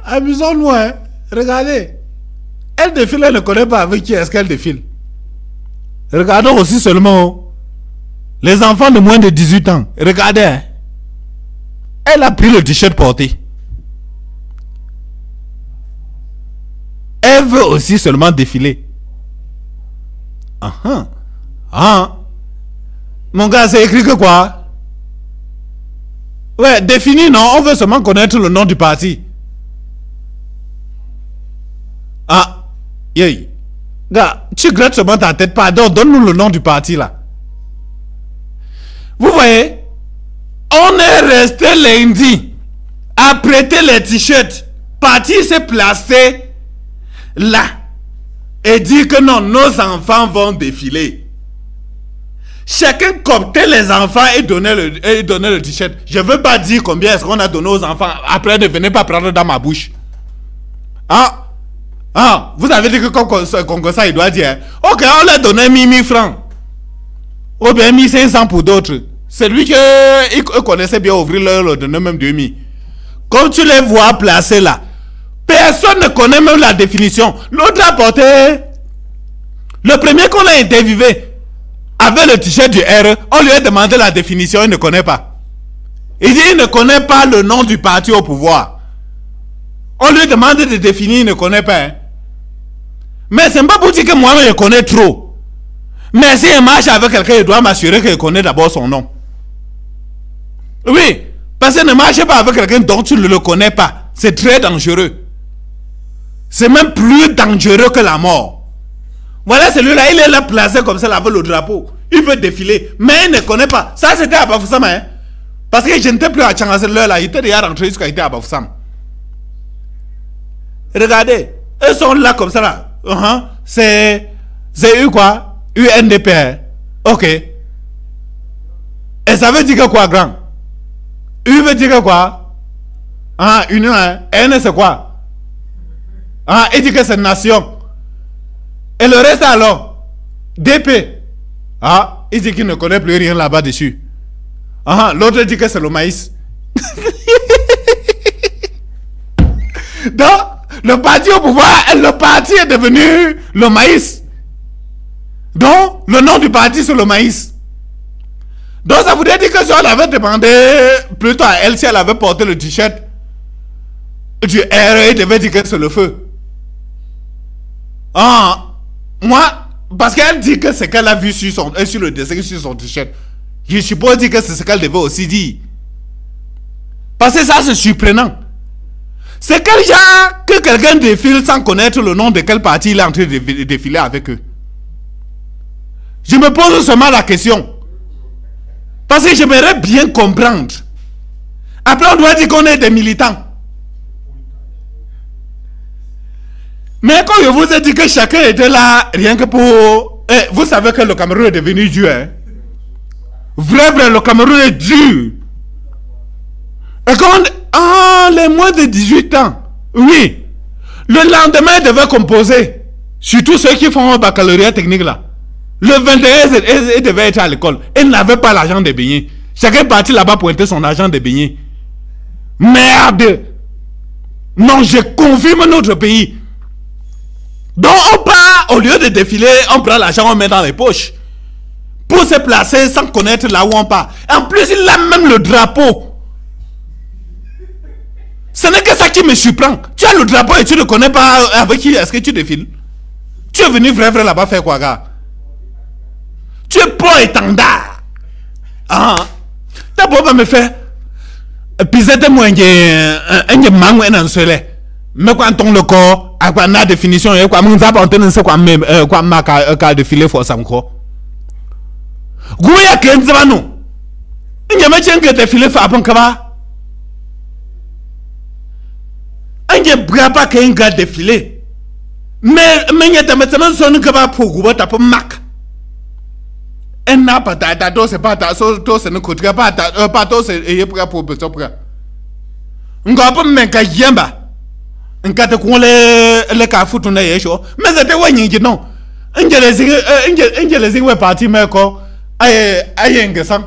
Amusons-nous, hein. Regardez. Elle défile, elle ne connaît pas avec qui est-ce qu'elle défile. Regardons aussi seulement les enfants de moins de 18 ans. Regardez. Hein. Elle a pris le t-shirt porté. Elle veut aussi seulement défiler. Mon gars, c'est écrit que quoi? Ouais, défini, non. On veut seulement connaître le nom du parti. Ah, yey. Gars, tu grattes seulement ta tête. Pardon, donne-nous le nom du parti là. Vous voyez? On est resté lundi à prêter les t-shirts. Parti s'est placé là et dit que non, nos enfants vont défiler. Chacun cooptait les enfants et donnait le t-shirt. Je ne veux pas dire combien est-ce qu'on a donné aux enfants. Après, ne venez pas prendre dans ma bouche. Vous avez dit que comme ça, il doit dire. Ok, on leur donnait 1000 francs. Ou bien 1500 pour d'autres. C'est lui qui connaissait bien ouvrir leur donner même 2000. Comme tu les vois placés là, personne ne connaît même la définition. L'autre a porté. Le premier qu'on a interviewé avec le t-shirt du RE, on lui a demandé la définition, il ne connaît pas. Il dit il ne connaît pas le nom du parti au pouvoir. On lui demande de définir, il ne connaît pas. Hein. Mais c'est pas pour dire que moi-même je connais trop. Mais si je marche avec quelqu'un, il doit m'assurer qu'il connaît d'abord son nom. Oui, parce que ne marchez pas avec quelqu'un dont tu ne le connais pas. C'est très dangereux. C'est même plus dangereux que la mort. Voilà celui-là, il est là placé comme ça, là, avec le drapeau. Il veut défiler, mais il ne connaît pas. Ça, c'était à Bafoussam, hein. Parce que je n'étais plus à Tchangassé, là, il était déjà rentré jusqu'à il était à Bafoussam. Regardez, eux sont là comme ça, là. C'est U quoi? UNDP. Ok. Et ça veut dire que quoi, grand? U veut dire que quoi? Union, hein? N, c'est quoi? Il dit que c'est nation. Et le reste alors, DP. Il dit qu'il ne connaît plus rien là-bas dessus. L'autre dit que c'est le maïs. Donc, le parti au pouvoir, le parti est devenu le maïs. Donc, le nom du parti c'est le maïs. Donc, ça voudrait dire que si on avait demandé plutôt à elle si elle avait porté le t-shirt du RE, il devait dire que c'est le feu. Moi, parce qu'elle dit que c'est qu'elle a vu sur le dessin sur son t-shirt. Je suppose que c'est ce qu'elle devait aussi dire. Parce que ça, c'est surprenant. C'est quel genre que quelqu'un défile sans connaître le nom de quel parti il est en train de défiler avec eux. Je me pose seulement la question. Parce que j'aimerais bien comprendre. Après, on doit dire qu'on est des militants. Mais quand je vous ai dit que chacun était là, rien que pour... vous savez que le Cameroun est devenu dur. Hein? Vrai, le Cameroun est dur. Et quand les moins de 18 ans, oui. Le lendemain, ils devaient composer. Surtout ceux qui font un baccalauréat technique là. Le 21, ils devaient être à l'école. Ils n'avaient pas l'argent de baigner. Chacun est parti là-bas pour pointer son argent de baigner. Merde! Non, je confirme notre pays. Donc on part, au lieu de défiler, on prend l'argent, on met dans les poches. Pour se placer sans connaître là où on part. En plus, il a même le drapeau. Ce n'est que ça qui me surprend. Tu as le drapeau et tu ne connais pas avec qui est-ce que tu défiles. Tu es venu vrai là-bas faire quoi, gars? Tu es pro-étendard. Ah. D'abord, va me faire. Pisette moi un mango et un soleil. Mais quand on le corps, à quoi la définition, et quoi, mon zap, on ne sait quoi, même, quoi, ma cas de filet, faut ça encore. Gouya Kenzavano. Il y a même que défilé, fait un kaba. Il y a braba qu'un gars défilé. Mais il y a des semaines son kaba pour gouba tape mac. Un n'a pas ta dose, c'est pas ta sauce, c'est ne coûte pas ta pato, c'est pour besoin. On va pas mettre un yamba. Un cas de quoi les cafous tournent les choses. Mais c'était ouais, non. Un les parti, mais quoi. Aïe, un gassan.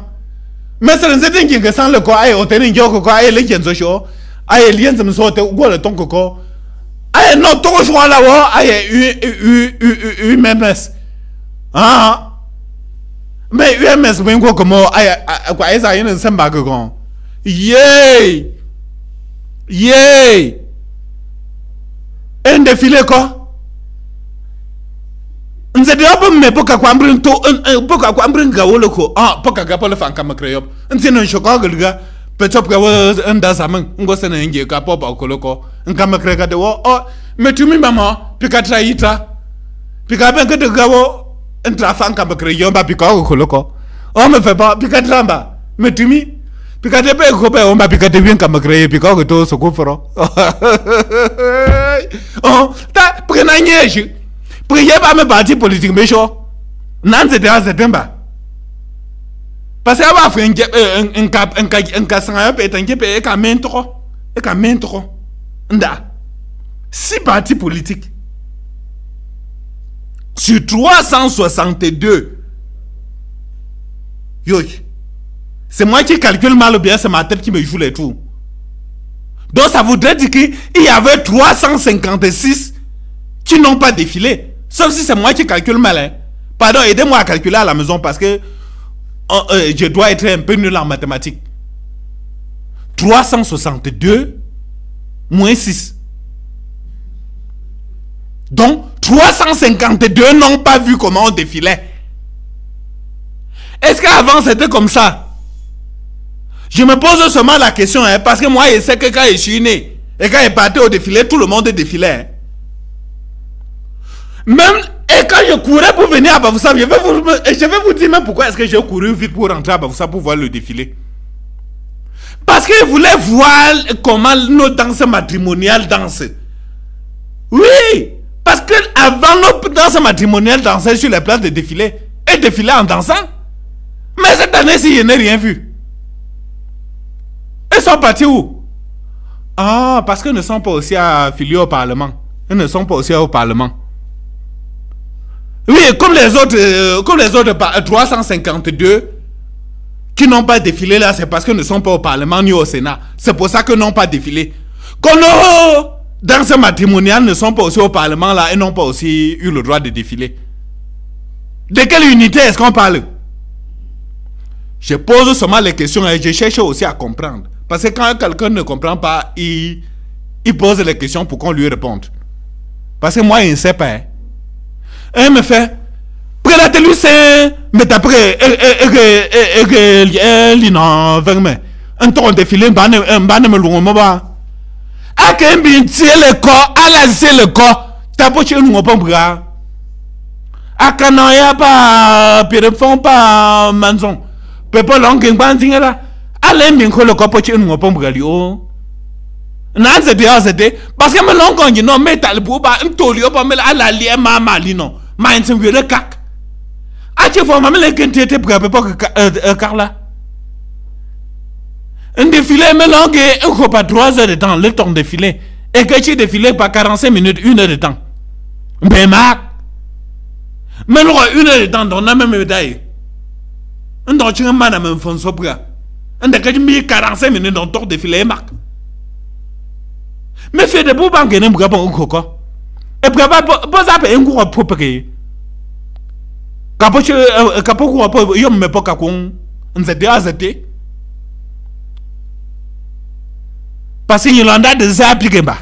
Mais c'est un certain qui gassan le quoi, aïe, au terrain, quoi, aïe, les gens sociaux. Aïe, liens, ça me saute, ou le ton coco. Aïe, non, ton choix là-haut, aïe, UMS. Ah. Mais UMS, mais quoi, comment, aïe, quoi, ça y est, c'est un baguegon. Yay! Yay! Un défilé quoi? On s'est dit, mais pourquoi quoi un gawo le co? Ah, pourquoi pas le fan comme créop? On s'est dit, un chocolat, le gars, peut-être que un dans sa main, on gosse un indien, capot, au coloco, un comme créga de oh, mais tu me maman, puis qu'à traïta, puis qu'à peine que de gawo, un trafan comme créop, puis qu'à au coloco. Oh, me fait pas, puis qu'à tramba, mais tu me. Puis quand tu peux couper, on m'a piqué bien comme créé, puis quand tu se coupes, oh, t'as pris un niège. Priez pas mes partis politiques, mais chaud. Non, c'était un certain bas. Parce que avoir fait un cassin, et un cap, et qu'un mentro, et qu'un mentro. Nda. 6 partis politiques. Sur 362. Yoï. C'est moi qui calcule mal ou bien c'est ma tête qui me joue les tours. Donc ça voudrait dire qu'il y avait 356 qui n'ont pas défilé. Sauf si c'est moi qui calcule mal. Hein. Pardon, aidez-moi à calculer à la maison parce que je dois être un peu nul en mathématiques. 362 moins 6. Donc 352 n'ont pas vu comment on défilait. Est-ce qu'avant c'était comme ça? Je me pose seulement la question, hein, parce que moi, je sais que quand je suis né, et quand je partais au défilé, tout le monde défilait. Hein. Même, et quand je courais pour venir à Bafoussam, je vais vous dire même pourquoi est-ce que j'ai couru vite pour rentrer à Bafoussam pour voir le défilé. Parce que je voulais voir comment nos danses matrimoniales dansent. Oui, parce que avant nos danses matrimoniales dansaient sur les places de défilé, et défilaient en dansant. Mais cette année-ci, je n'ai rien vu. Ils sont partis où? Ah, parce qu'ils ne sont pas aussi affiliés au Parlement. Ils ne sont pas aussi au Parlement. Oui, comme les autres 352 qui n'ont pas défilé là, c'est parce qu'ils ne sont pas au Parlement ni au Sénat. C'est pour ça qu'ils n'ont pas défilé. Comme nos danses matrimoniales ne sont pas aussi au Parlement là, ils n'ont pas aussi eu le droit de défiler. De quelle unité est-ce qu'on parle? Je pose seulement les questions et je cherche aussi à comprendre. Parce que quand quelqu'un ne comprend pas, il pose les questions pour qu'on lui réponde. Parce que moi, il ne sait pas. Hein. Il me fait, prédate lui c'est, mais d'après, il n'en veut pas. Un tour défilé, un ban me l'ouvre pas. A qu'un bien tirer le corps, à la c'est le corps, t'as pas chez nous, pas bras. A qu'un an, y'a pas, puis ils font pas manson. Pepe longue banding là. Allez bien que le corps tu nous pas m'galio. Non c'était parce que me longue on non mais t'as le pour pas un tolio pas me la lie mama lino. Mind se vieux le cac. A tu faut maman les quinté pour pas Carla. Un défilé, mais longue, un coup pas 3 heures de temps, le temps de défilé. Et que tu défilé par 45 minutes, 1 heure de temps. Mais Marc, mais l'on a 1 heure de temps, on a même médaille. On doit tuer un man à même fond sobra. On a 45 minutes dans le temps de défilé, Marc. Mais fait de beaux banques, n'aime pas un coco. Et puis, pas ça, un gros approprié. Capoche, capoche, yom me pas cacon. On s'est déazété. Parce qu'il y a des appliqués bas.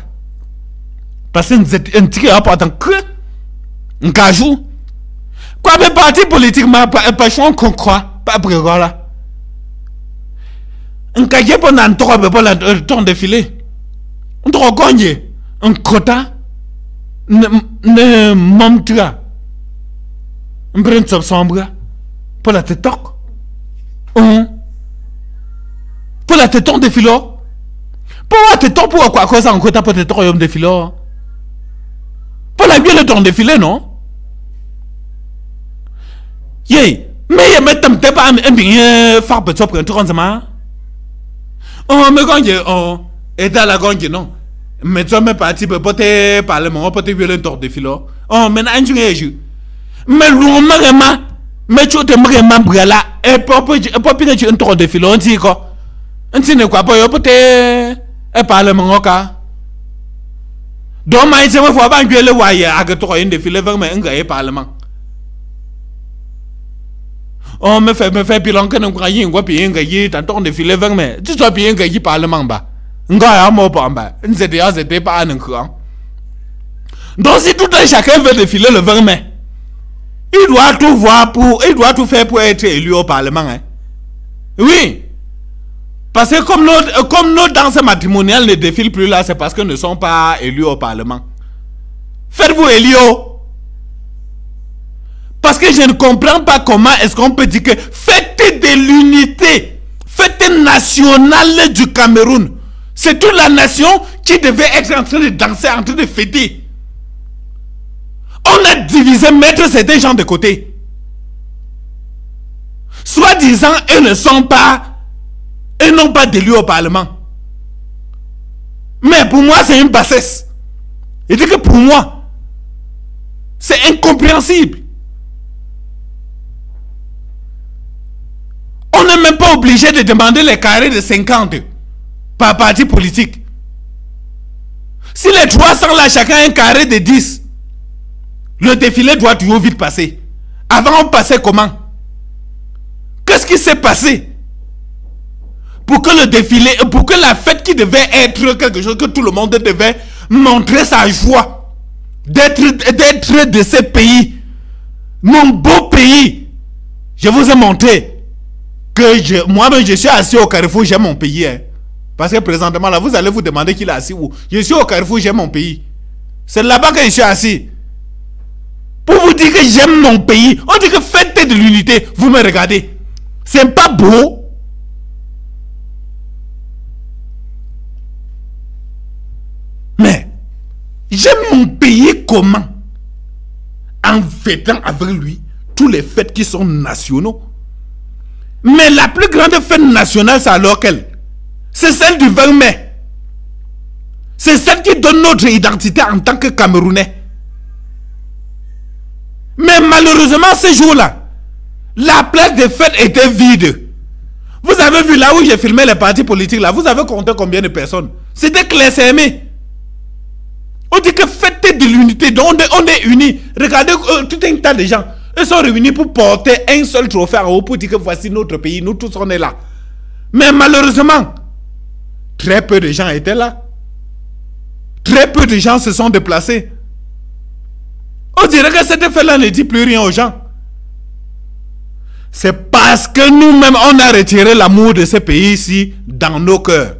Parce que c'est un ticket important que un cajou. Quoi, mais parti politiquement, pas chouan qu'on croit, pas là. Un cajou pendant un temps, le temps de filer. On doit gagner un quota, ne montra. Un brin de sombre pour la tête toc. Pour la tête de filo. Pour la tête pour quoi cause en quota pour tête de filo. Pour la gueule le temps de filer, non? Yé, mais il met un pas un bien faire petit peu tout ensemble. Oh, mais quand oh, et dans la gangue, non? Mais tu me parti pour porter parlement, pour te violer le temps de filo. Oh, mais un jour, mais l'on m'a mais tu te m'as brûlé et pour un tour de filo, on dit quoi? On dit quoi? Pour te parlement, ok? Donc, je ne vois pas que le voyer à que tu aies un défilé vers un gars parlement. On me fait bilan que nous croyons qu'on peut un gars tant ton défilé vers moi. Tu dois bien un gars parlement bas. Un gars à mon pamba. C'était pas un courant. Donc, si tout un chacun veut défiler le vers moi, il doit tout voir pour, il doit tout faire pour être élu au parlement. Hein? Oui. Parce que comme nos danses matrimoniales ne défilent plus là, c'est parce que ne sont pas élus au Parlement. Faites-vous élire. Parce que je ne comprends pas comment est-ce qu'on peut dire que fête de l'unité, fête nationale du Cameroun. C'est toute la nation qui devait être en train de danser, en train de fêter. On a divisé, mettre ces gens de côté. Soi-disant, eux ne sont pas... Ils n'ont pas d'élu au Parlement. Mais pour moi, c'est une bassesse. Il dit que pour moi, c'est incompréhensible. On n'est même pas obligé de demander les carrés de 50 par parti politique. Si les 300 là, chacun a un carré de 10, le défilé doit toujours vite passer. Avant, on passait comment? Qu'est-ce qui s'est passé? Pour que le défilé, pour que la fête qui devait être quelque chose que tout le monde devait montrer sa joie d'être de ce pays, mon beau pays. Je vous ai montré que moi-même je suis assis au carrefour, j'aime mon pays. Hein. Parce que présentement là, vous allez vous demander qu'il est assis où. Je suis au carrefour, j'aime mon pays. C'est là-bas que je suis assis. Pour vous dire que j'aime mon pays, on dit que fête de l'unité, vous me regardez. C'est pas beau. Mais, j'aime mon pays comment? En fêtant avec lui tous les fêtes qui sont nationaux. Mais la plus grande fête nationale, c'est alors quelle? C'est celle du 20 mai. C'est celle qui donne notre identité en tant que Camerounais. Mais malheureusement, ce jour-là, la place des fêtes était vide. Vous avez vu là où j'ai filmé les partis politiques, là, vous avez compté combien de personnes? C'était clairsemé. On dit que fête de l'unité, donc on est unis. Regardez tout un tas de gens. Ils sont réunis pour porter un seul trophée en haut pour dire que voici notre pays, nous tous on est là. Mais malheureusement, très peu de gens étaient là. Très peu de gens se sont déplacés. On dirait que cette fête-là ne dit plus rien aux gens. C'est parce que nous-mêmes, on a retiré l'amour de ce pays-ci dans nos cœurs.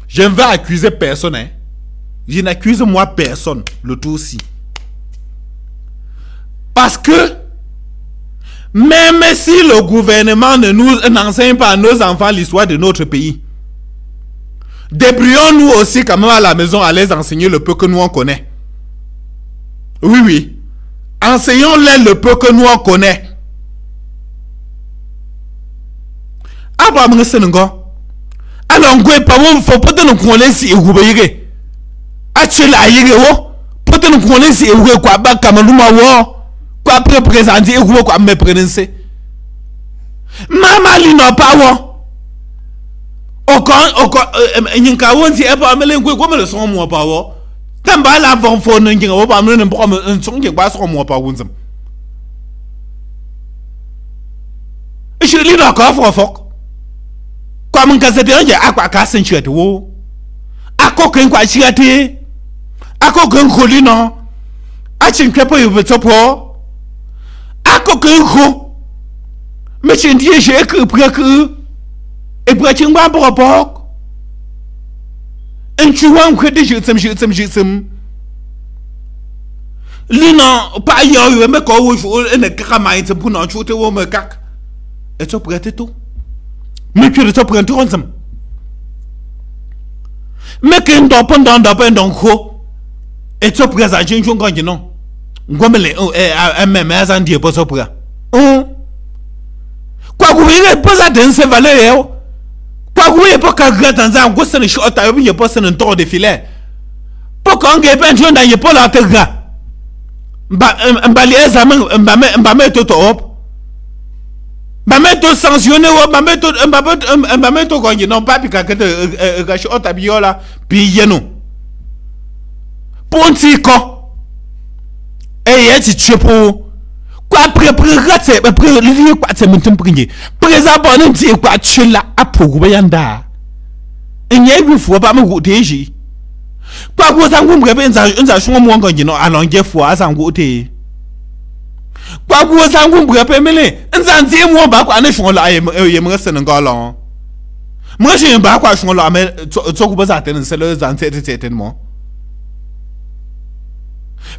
Je ne vais accuser personne. Hein. Je n'accuse moi personne. Le tout aussi. Parce que même si le gouvernement ne nous enseigne pas à nos enfants l'histoire de notre pays, débrouillons-nous aussi quand même à la maison à les enseigner le peu que nous on connaît. Oui, oui. Enseignons-les le peu que nous on connaît. Aba mga senengo. Alors ngwe pa wo fo pote no konle si egube yige. Actually ayige wo. Pote no konle si egube kwa ba kamaluma wo. Kwa présenter egube kwa me prononcer. Mama li no pa wo. Okon nyinka wonti e pa mele ngwe ko me le son mo pa wo. Tamba la von fo no nyinga wo pa mele no me son nyinga so mo pa wonzam. Je lis encore fort. Comme un cassetteur, il y a à quoi casser un chouette. À quoi qu'un quoi chiaté. À quoi qu'un colino. À quoi qu'un peu de topo. À quoi qu'un gros. Mais je dis, j'ai écrit pour que. Et pour que tu m'as pour rapport. Un chouan que des jeux, Lino, pas yo, mais quand vous jouez, et ne cramaille, c'est pour n'en shooter au me cac. Et tu prêtes tout. Mais tu te prends tout ensemble. Mais qu'un dopen dans ho. Et tu prends à Jinjon Gagnon. Gomele, même as un dieu pour sopra. Quoi que vous ayez pas à danser valeur. Quoi que vous ayez pas qu'à gratter un gros et short à une personne un tour de filet. Pour qu'on gagne un jour dans les poils à terre. Mbalier, Mbame tout hop. Bameto sanctionné ou bameto quand non pas puis que gachi otabiola puis yeno ponti ko et yeti chepo quoi après li quoi c'est mon temprinye présent bon nti quoi chela apogu bayanda enye bi fo ba mu deji quoi ko sangu mbrebe nza shungo mo ngonje no alonge fo asangu te kwa ku sangu mbrebe mele nzanti mo ba kwa ne shon la ye mo sene ngalo mo je ba kwa shon la me to ku ba za ten se le zanti te mo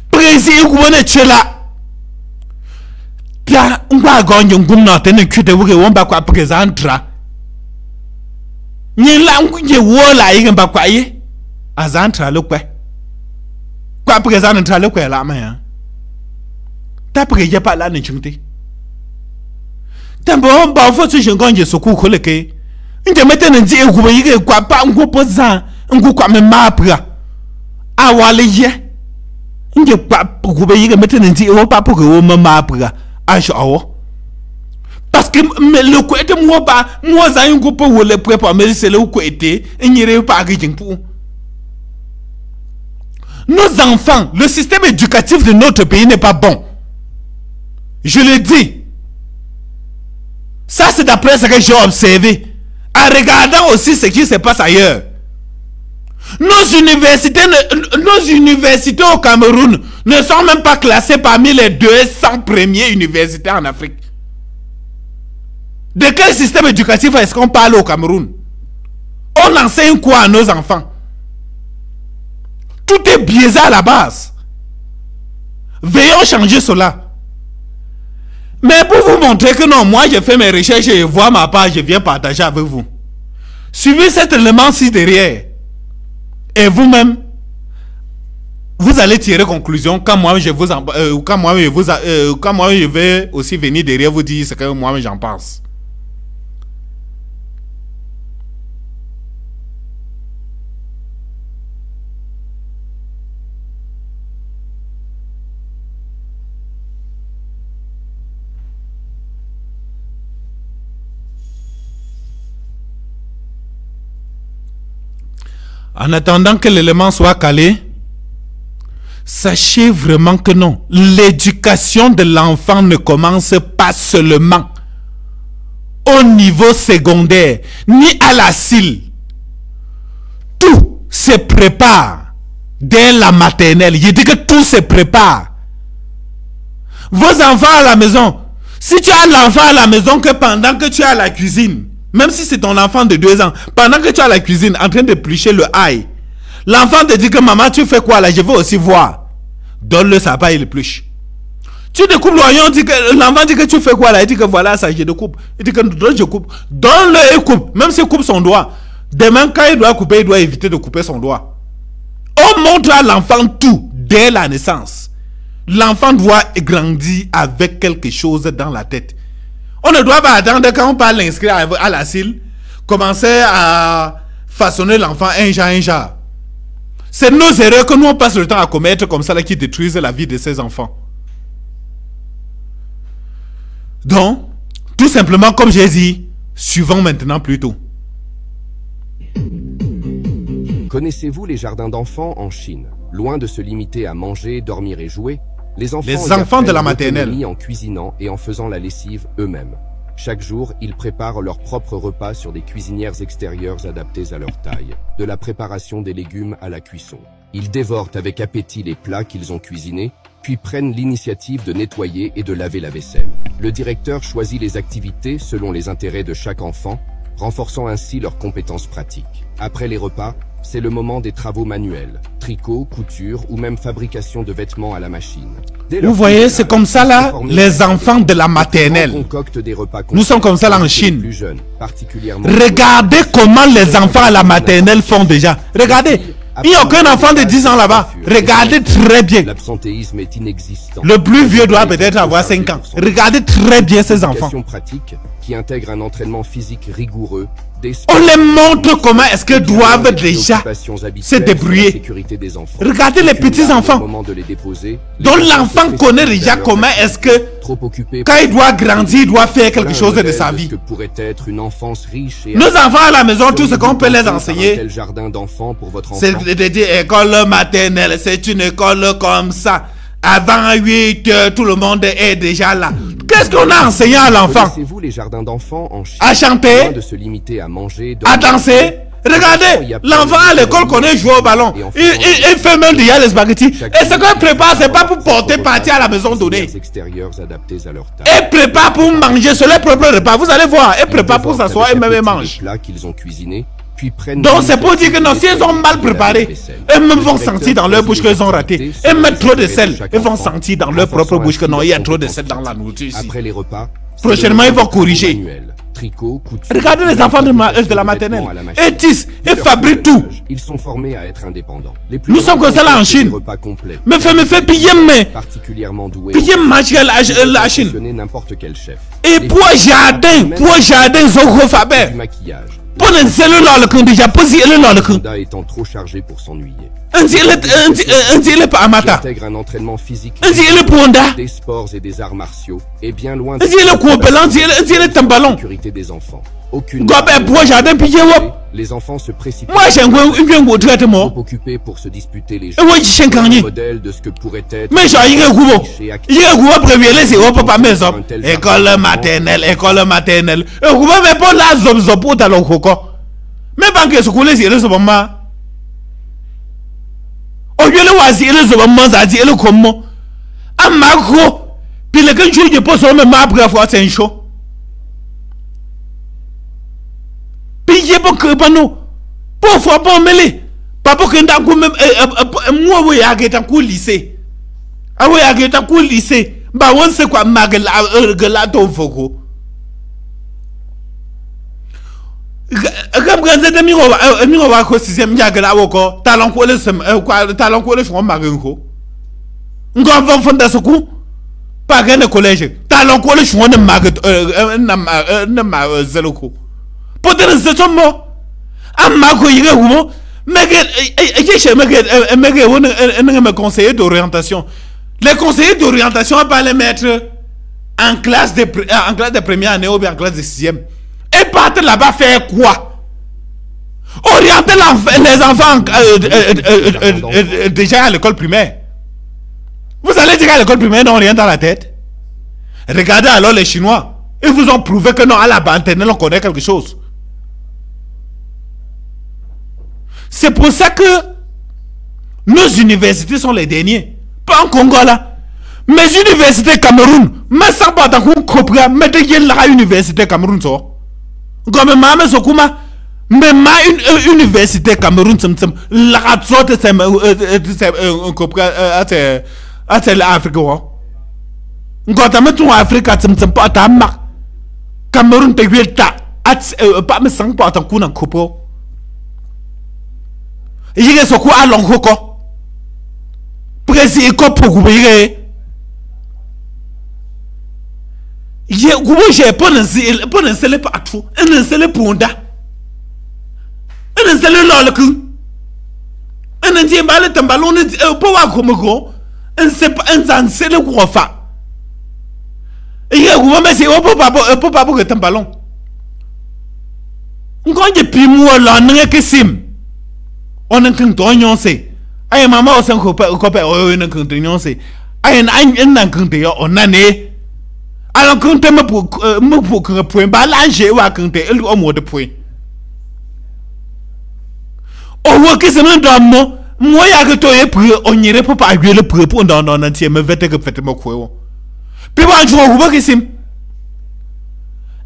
presi ku ne chela ya ngwa gonje ngum na ten kyute wuke won ba kwa presentra ni la nguje wo la yi ba kwa yi azantra le kwa presentra le kwa la ma ya t'as pris y a pas là ne chunté t'as bon bah faut tu je gagne ce coup que une maintenant dit et vous voyez quoi pas un coup posant un coup quoi même mapra ah wale ye une pas vous voyez maintenant dit et pas pour que vous me mapra ah chaud parce que le coup était moi pas moi ça un coup pour le préparer mais c'est le coup était et n'y aurait pas rien pour nos enfants le système éducatif de notre pays n'est pas bon. Je le dis. Ça, c'est d'après ce que j'ai observé. En regardant aussi ce qui se passe ailleurs. Nos universités au Cameroun ne sont même pas classées parmi les 200 premières universités en Afrique. De quel système éducatif est-ce qu'on parle au Cameroun? On enseigne quoi à nos enfants? Tout est biaisé à la base. Veillons changer cela. Mais pour vous montrer que non, moi j'ai fait mes recherches et vois ma page, je viens partager avec vous. Suivez cet élément-ci derrière. Et vous-même, vous allez tirer conclusion quand moi je vais aussi venir derrière vous dire ce que moi j'en pense. En attendant que l'élément soit calé, sachez vraiment que non. L'éducation de l'enfant ne commence pas seulement au niveau secondaire, ni à la CIL. Tout se prépare dès la maternelle. Je dis que tout se prépare. Vos enfants à la maison, si tu as l'enfant à la maison que pendant que tu es à la cuisine, même si c'est ton enfant de 2 ans, pendant que tu es à la cuisine en train de plucher le ail, l'enfant te dit que maman, tu fais quoi là? Je veux aussi voir. Donne-le sa paille et le pluche. Tu découpes l'oignon, l'enfant dit que tu fais quoi là? Il dit que voilà, ça je découpe. Il dit que je coupe. Donne-le et coupe. Même s'il coupe son doigt. Demain, quand il doit couper, il doit éviter de couper son doigt. On montre à l'enfant tout dès la naissance. L'enfant doit grandir avec quelque chose dans la tête. On ne doit pas attendre quand on parle l'inscrire à la CIL, commencer à façonner l'enfant un genre. C'est nos erreurs que nous on passe le temps à commettre comme ça là qui détruisent la vie de ces enfants. Donc, tout simplement comme j'ai dit, suivons maintenant plutôt. Connaissez-vous les jardins d'enfants en Chine? Loin de se limiter à manger, dormir et jouer, les enfants de la maternelle en cuisinant et en faisant la lessive eux-mêmes. Chaque jour, ils préparent leur propre repas sur des cuisinières extérieures adaptées à leur taille, de la préparation des légumes à la cuisson. Ils dévorent avec appétit les plats qu'ils ont cuisinés, puis prennent l'initiative de nettoyer et de laver la vaisselle. Le directeur choisit les activités selon les intérêts de chaque enfant, renforçant ainsi leurs compétences pratiques. Après les repas, c'est le moment des travaux manuels, tricot, couture ou même fabrication de vêtements à la machine. Vous voyez, c'est comme ça là, les enfants de la maternelle. Nous sommes comme ça là en Chine. Regardez comment les enfants à la maternelle font déjà. Regardez, il n'y a aucun enfant de 10 ans là-bas. Regardez très bien. L'absentéisme est inexistant. Le plus vieux doit peut-être avoir 5 ans. Regardez très bien ces enfants. Pratique qui intègre un entraînement physique rigoureux. On les montre comment est-ce qu'ils doivent déjà se débrouiller. Regardez les petits enfants. Donc l'enfant connaît déjà comment est-ce que quand il doit grandir, il doit faire quelque chose de sa vie. Nos enfants à la maison, tout ce qu'on peut les enseigner, c'est de dire école maternelle, c'est une école comme ça. Avant 8 heures, tout le monde est déjà là. Qu'est-ce qu'on a enseigné à l'enfant? À chanter, à danser. Regardez, l'enfant à l'école connaît jouer au ballon. Il fait même déjà les spaghettis. Et ce qu'on prépare, c'est pas pour porter partir à la maison donnée. Il prépare pour manger sur les propres repas. Vous allez voir, il prépare pour s'asseoir et même mange. Donc c'est pour dire que non, si ils ont mal préparé, eux-mêmes vont sentir dans leur bouche qu'ils ont raté. Ils mettent trop de sel, ils vont sentir dans leur propre bouche que non, il y a trop de sel dans la nourriture ici. Prochainement, ils vont corriger. Regardez les enfants de la maternelle. Ils tissent, ils fabriquent tout. Ils sont formés à être indépendants. Nous sommes comme ça là en Chine. Me fait payer mais payer manger la Chine. Et pour jardin, Zoho Faber. Pour les cellules là le camp déjà, pour si elle est là le camp. Étant trop chargé pour s'ennuyer. Un dit il est pas amata. Intègre un entraînement physique. Un dit il est pour onda. Des sports et des arts martiaux et bien loin. Un dit il est coupelant, un dit il est tambalon. Sécurité des enfants. Aucune. Pour jardin puis les enfants se précipitent. Moi j'ai un traitement. Occupés pour se disputer les jeux. Modèle de ce que pourrait être. Mais genre il est goubo. Il est goubo premier les zéro papa maison. École maternelle. Et goubo mais pas la zob pour talon coco. Mais banque ce coulé c'est le moment. Au lieu de voir si le moment ça dit le comment. À macro. Puis le que je pose sur même après avoir c'est un show. Payez pour que nous pour fois pour mêler papa que nda ku moi oui à geta ku lycée ah oui à geta ku lycée ba on sait quoi magla to foko comme quand c'était mi wa ko 6e jagla woko talon ko le sem talon ko le fon magenko ngom von fonda soku pas gane collège talon ko le fon na zeloko peut-être c'est son mot. Mais conseiller d'orientation. Les conseillers d'orientation on va les mettre en classe de première année ou bien en classe de 6e. Et partent là-bas faire quoi? Orienter les enfants déjà à l'école primaire. Vous allez dire à l'école primaire, non, rien dans la tête. Regardez alors les Chinois. Ils vous ont prouvé que non, à la maternelle, on connaît quelque chose. C'est pour ça que nos universités sont les derniers. Pas en Congo là. Mes universités Cameroun, mais ça pas dans qu'on comprend, mais de la université Cameroun ça. Comme maman Sokuma, mais ma université Cameroun la sorte c'est un comprend à l'Afrique. Quand on met en Afrique, c'est pas ta marque. Cameroun te gueule ta pas me sang pas en coup dans copo. Il y a ce quoi à l'onco. Précis comme pour couper. Ye gubo je ponen sele partout. Un sele ponda. Un sele lolku. Un ndie mbale tambalon po wa komoko. Un sele grofa. Ye gubo me se po papa que tambalon. Ngonje pimu la nge kesim. On en kan to nyonse. Ay mama o san ko o en kan to nyonse. Ay en nan kan te yo onane. Alors quand tu me pour point balancer ou quand tu es au mot de point. Au moins que c'est même dans moi y a que toi et puis on irait pas agir le propos dans entier me vete que fait me quoi. Puis moi je vois que c'est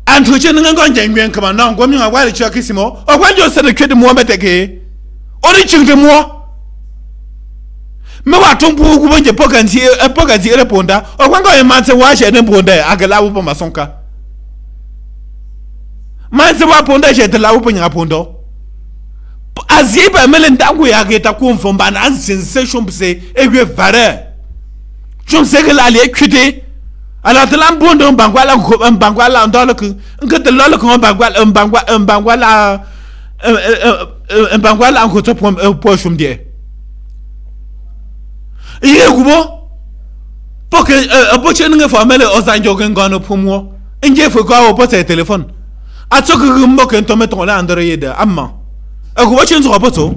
entretien n'en gagne bien comme non comme on va le checker c'est moi. On va dire ça de que de moi mettre que on est de moi. Mais wa ton pour vous ne pas quand il répondra au quand il m'a dit wa j'ai répondre à que là où pas ma sonka m'a dit wa répondre j'ai de là où pas répondre azie ba melen tangu ya que ta confond ban an sensation c'est et que valeur je sais que là les écouter alors de l'ambon bangwala dans le que de lolo ko bangwala en côté pour chum die il est gros pour que pour que nous formons les osanjo gano pour moi il faut quoi au poste de téléphone à ce que nous que nous mettons là Android amma gros tu ne seras pas tout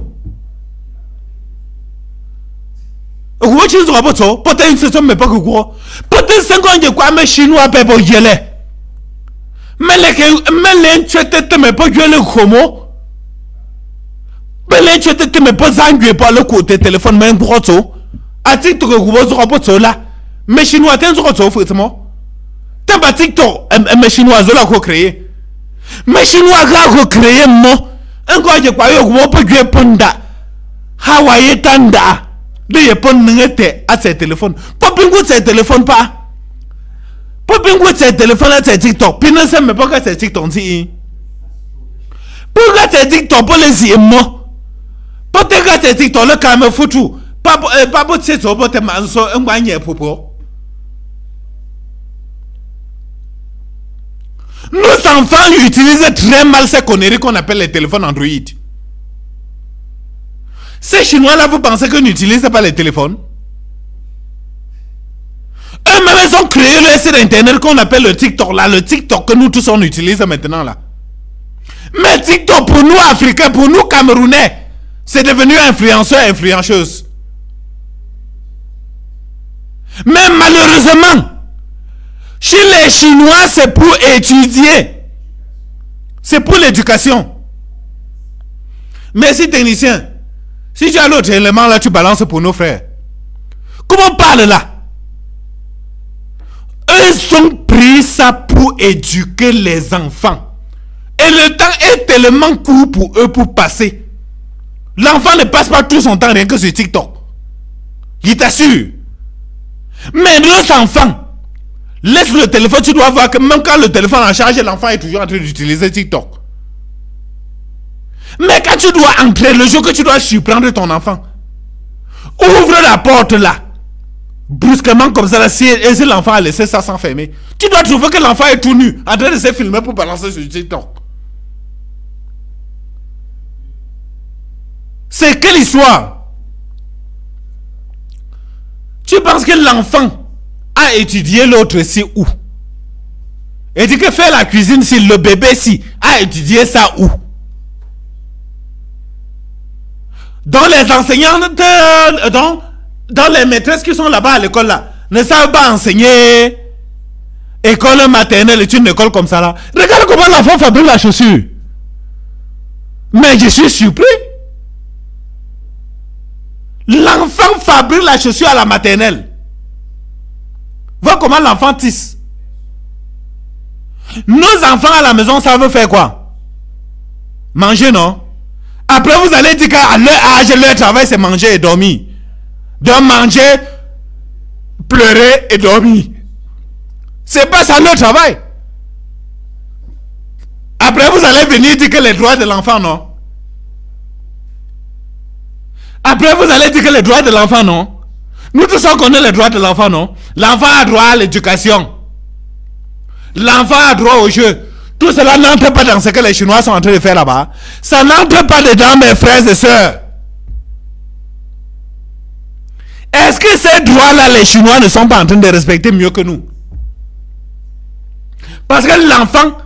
gros tu ne seras pas tout peut-être ce sont mais pas gros peut-être 50 de quoi mais chinois peut pas geler mais les tu étais mais pas geler comment mais les tu étais mais pas zanguer par le côté téléphone mais gros tout à TikTok vous vous rapportez là mais chinois t'es sur quoi effectivement t'as pas TikTok mais chinois là quoi créer mais chinois là quoi créer moi encore je crois que vous pouvez jouer ponda Hawaii tanda de yepon n'était à ce téléphone pas bien que ce téléphone pas bien que ce téléphone à ce TikTok puis non c'est mais pas que c'est TikTok si pourquoi c'est TikTok pour les yeux moi peut-être que c'est TikTok le caméra photo pas pour c'est ça pour te manso un gagné propos. Nos enfants utilisent très mal ces conneries qu'on appelle les téléphones Android. Ces Chinois là, vous pensez qu'ils n'utilisent pas les téléphones? Eux-mêmes ils ont créé le site internet qu'on appelle le TikTok là, le TikTok que nous tous on utilise maintenant là. Mais TikTok pour nous Africains, pour nous Camerounais, c'est devenu influenceur, influenceuse. Mais malheureusement, chez les Chinois, c'est pour étudier. C'est pour l'éducation. Merci technicien. Si tu as l'autre élément là, tu balances pour nos frères. Comment on parle là? Eux ont pris ça pour éduquer les enfants. Et le temps est tellement court pour eux pour passer. L'enfant ne passe pas tout son temps rien que sur TikTok. Il t'assure. Mais nos enfants, laisse le téléphone, tu dois voir que même quand le téléphone est en charge, l'enfant est toujours en train d'utiliser TikTok. Mais quand tu dois entrer, le jour que tu dois surprendre ton enfant, ouvre la porte là, brusquement comme ça, si l'enfant a laissé ça s'enfermer, tu dois trouver que l'enfant est tout nu, en train de se filmer pour balancer sur TikTok. C'est quelle histoire? Tu penses que l'enfant a étudié l'autre si où? Et dit que faire la cuisine si le bébé si a étudié ça où? Dans les enseignants, dans les maîtresses qui sont là-bas à l'école là, ne savent pas enseigner école maternelle est une école comme ça là. Regarde comment l'enfant fabrique la chaussure. Mais je suis surpris. L'enfant fabrique la chaussure à la maternelle. Vois comment l'enfant tisse. Nos enfants à la maison savent faire quoi? Manger, non? Après vous allez dire qu'à leur âge, leur travail c'est manger et dormir. Donc manger, pleurer et dormir. C'est pas ça leur travail. Après vous allez venir dire que les droits de l'enfant, non? Après, vous allez dire que les droits de l'enfant, non? Nous tous on connaît les droits de l'enfant, non? L'enfant a droit à l'éducation. L'enfant a droit au jeu. Tout cela n'entre pas dans ce que les Chinois sont en train de faire là-bas. Ça n'entre pas dedans, mes frères et sœurs. Est-ce que ces droits-là, les Chinois ne sont pas en train de respecter mieux que nous? Parce que l'enfant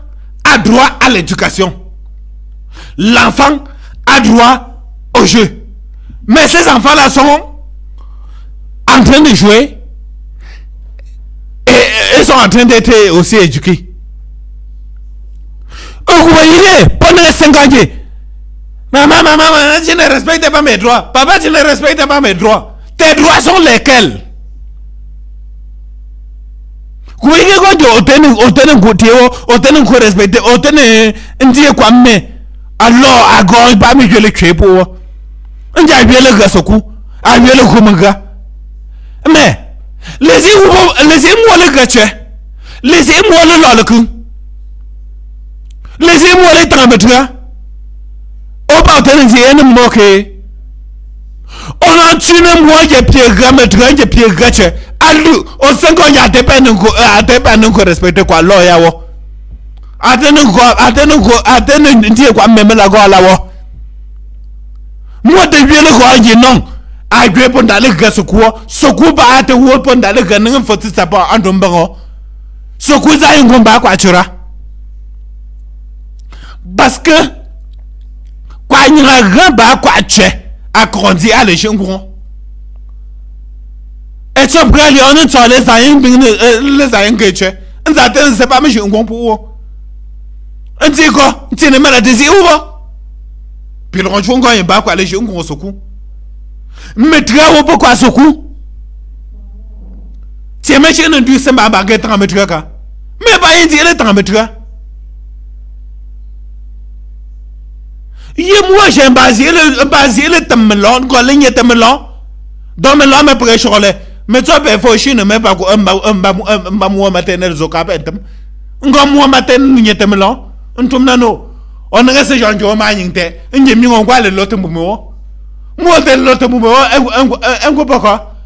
a droit à l'éducation. L'enfant a droit au jeu. Mais ces enfants-là sont en train de jouer et ils sont en train d'être aussi éduqués. Vous voyez, pendant 5 ans, maman, tu ne respectes pas mes droits. Papa, tu ne respectes pas mes droits. Tes droits sont lesquels? Vous voyez, quand tu respecté, alors, à gauche, pas me le tuer pour. On dit à le gasoku, à le gomaga. Mais, laissez-moi le gâcher. Laissez-moi le lolcun. Laissez-moi les tremblements. Au partenaire, c'est un moqué. On a tué moi, j'ai pied gamme, j'ai pied gâché. Allô, au 5 ans, il y a des peines qu'on respecte quoi, l'oyawo. Attends, dire quoi, même la goa là-haut. Moi, de vieux le goa, je non. A joué pendant le gars, ce coup, pas à te voir pendant le gars, non, faut que ça pas en tombant. Ce coup, ça a un combat, quoi, tu vois. Parce que, quoi, il y a un grand bas, quoi, tu es, à grandir à l'échelle. Et tu prends les honnêtes sur les aïens que tu es. On s'attend, c'est pas mes jeunes pour. On dit quoi? Tu n'es pas la désir ou pas? Puis le renchon, quand il bat, quoi, les jeunes, on se coup. Mais tu as pourquoi ce coup? Tu es méchant, tu sais pas, baguette en mettre. Mais pas un dire le temps mettre. Moi, j'ai basé le tamelon, quand il y a tamelon. Dans mes lames, après, je relais. Mais tu as fait chine, mais pas un mois maternel, zoka, un mois maternel, il y a tamelon. On tombe nano. On reste genre de manière. On y a mis en quoi le lot moumo. Moi, le lot moumo, un coup pourquoi.